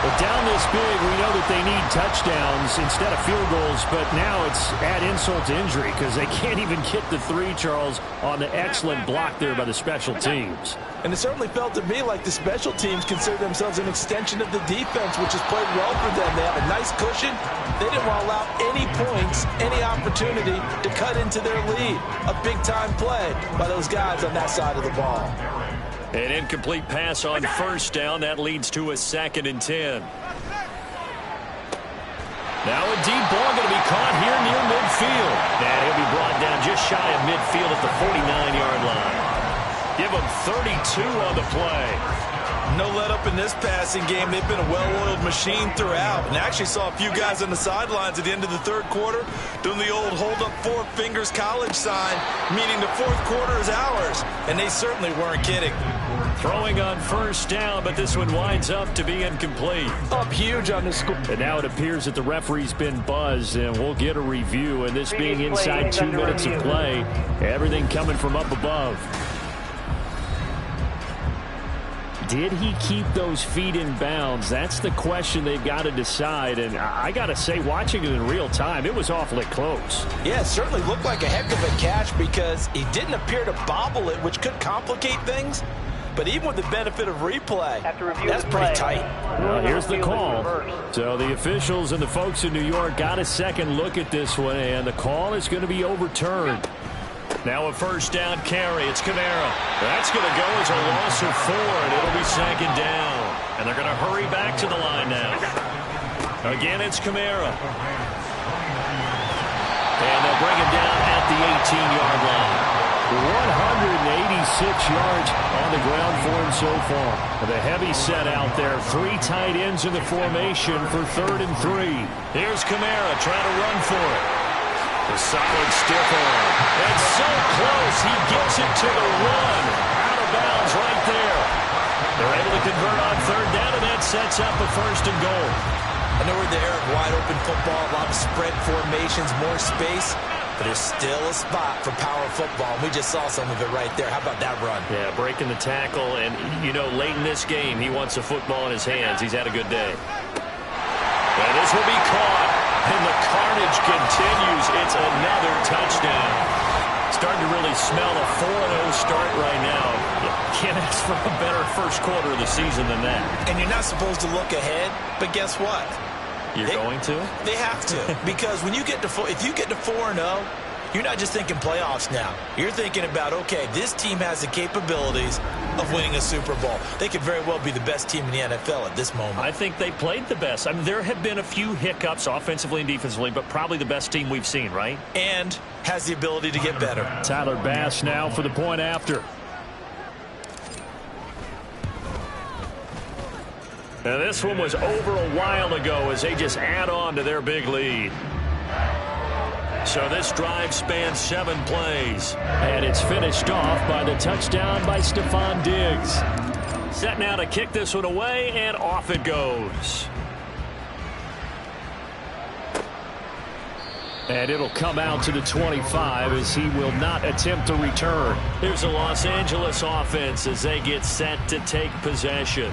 But down this big, we know that they need touchdowns instead of field goals, but now it's add insult to injury because they can't even get the 3, Charles, on the excellent block there by the special teams. And it certainly felt to me like the special teams consider themselves an extension of the defense, which has played well for them. They have a nice cushion. They didn't want to allow any points, any opportunity to cut into their lead. A big-time play by those guys on that side of the ball. An incomplete pass on 1st down. That leads to a 2nd and 10. Now a deep ball going to be caught here near midfield. And he'll be brought down just shy of midfield at the 49-yard line. Give him 32 on the play. No let up in this passing game. They've been a well-oiled machine throughout. And actually saw a few guys on the sidelines at the end of the 3rd quarter doing the old hold up 4 fingers college sign, meaning the 4th quarter is ours. And they certainly weren't kidding. Throwing on 1st down, but this one winds up to be incomplete. Up huge on the score. And now it appears that the referee's been buzzed, and we'll get a review. And this being inside 2 minutes of play, everything coming from up above. Did he keep those feet in bounds? That's the question they've got to decide. And I got to say, watching it in real time, it was awfully close. Yeah, it certainly looked like a heck of a catch because he didn't appear to bobble it, which could complicate things. But even with the benefit of replay, that's pretty tight. Well, here's the call. So the officials and the folks in New York got a second look at this one, and the call is going to be overturned. Now a first down carry. It's Kamara. That's going to go as a loss of 4, and it'll be second down. And they're going to hurry back to the line now. Again, it's Kamara. And they'll bring him down at the 18-yard line. 186 yards on the ground for him so far. The heavy set out there. 3 tight ends in the formation for 3rd and 3. Here's Kamara trying to run for it. The solid stiff arm. And so close, he gets it to the 1. Out of bounds right there. They're able to convert on 3rd down, and that sets up a 1st and goal. I know we're in the era of wide-open football, a lot of spread formations, more space. But there's still a spot for power football. We just saw some of it right there. How about that run? Yeah, breaking the tackle. And, you know, late in this game, he wants a football in his hands. He's had a good day. And this will be caught. And the carnage continues. It's another touchdown. Starting to really smell a 4-0 start right now. You can't ask for a better first quarter of the season than that. And you're not supposed to look ahead, but guess what? You're going to? They have to. Because when you get to if you get to 4-0, you're not just thinking playoffs now. You're thinking about, okay, this team has the capabilities of winning a Super Bowl. They could very well be the best team in the NFL at this moment. I think they played the best. I mean, there have been a few hiccups offensively and defensively, but probably the best team we've seen, right? And has the ability to get better. Tyler Bass now for the point after. Now this one was over a while ago as they just add on to their big lead. So this drive spans 7 plays. And it's finished off by the touchdown by Stephon Diggs. Set now to kick this one away, and off it goes. And it'll come out to the 25 as he will not attempt to return. Here's the Los Angeles offense as they get set to take possession.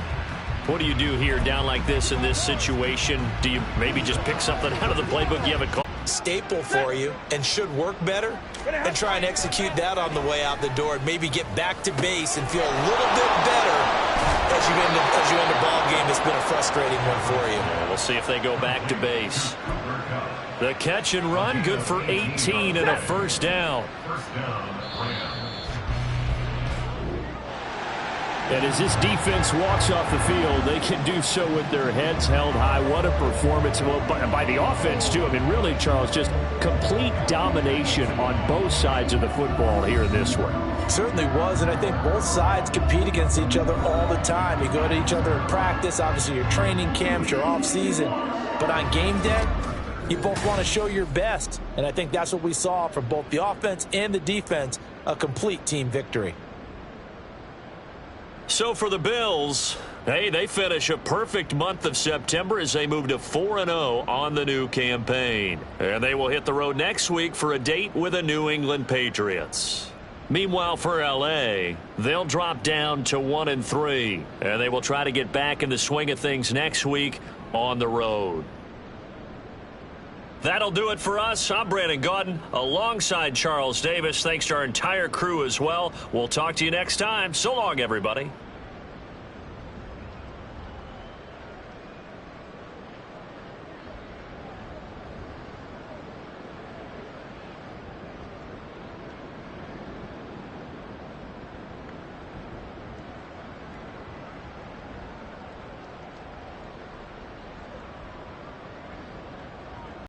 What do you do here down like this in this situation? Do you maybe just pick something out of the playbook you haven't called? Staple for you and should work better, and try and execute that on the way out the door and maybe get back to base and feel a little bit better as you end a ball game that's been a frustrating one for you. Yeah, we'll see if they go back to base. The catch and run, good for 18 and a first down. And as this defense walks off the field, they can do so with their heads held high. What a performance by the offense, too. I mean, really, Charles, just complete domination on both sides of the football here in this one. Certainly was, and I think both sides compete against each other all the time. You go to each other in practice, obviously your training camps, your off-season. But on game day, you both want to show your best. And I think that's what we saw from both the offense and the defense, a complete team victory. So for the Bills, hey, they finish a perfect month of September as they move to 4-0 on the new campaign. And they will hit the road next week for a date with the New England Patriots. Meanwhile, for L.A., they'll drop down to 1-3, and they will try to get back in the swing of things next week on the road. That'll do it for us. I'm Brandon Gaudin alongside Charles Davis. Thanks to our entire crew as well. We'll talk to you next time. So long, everybody.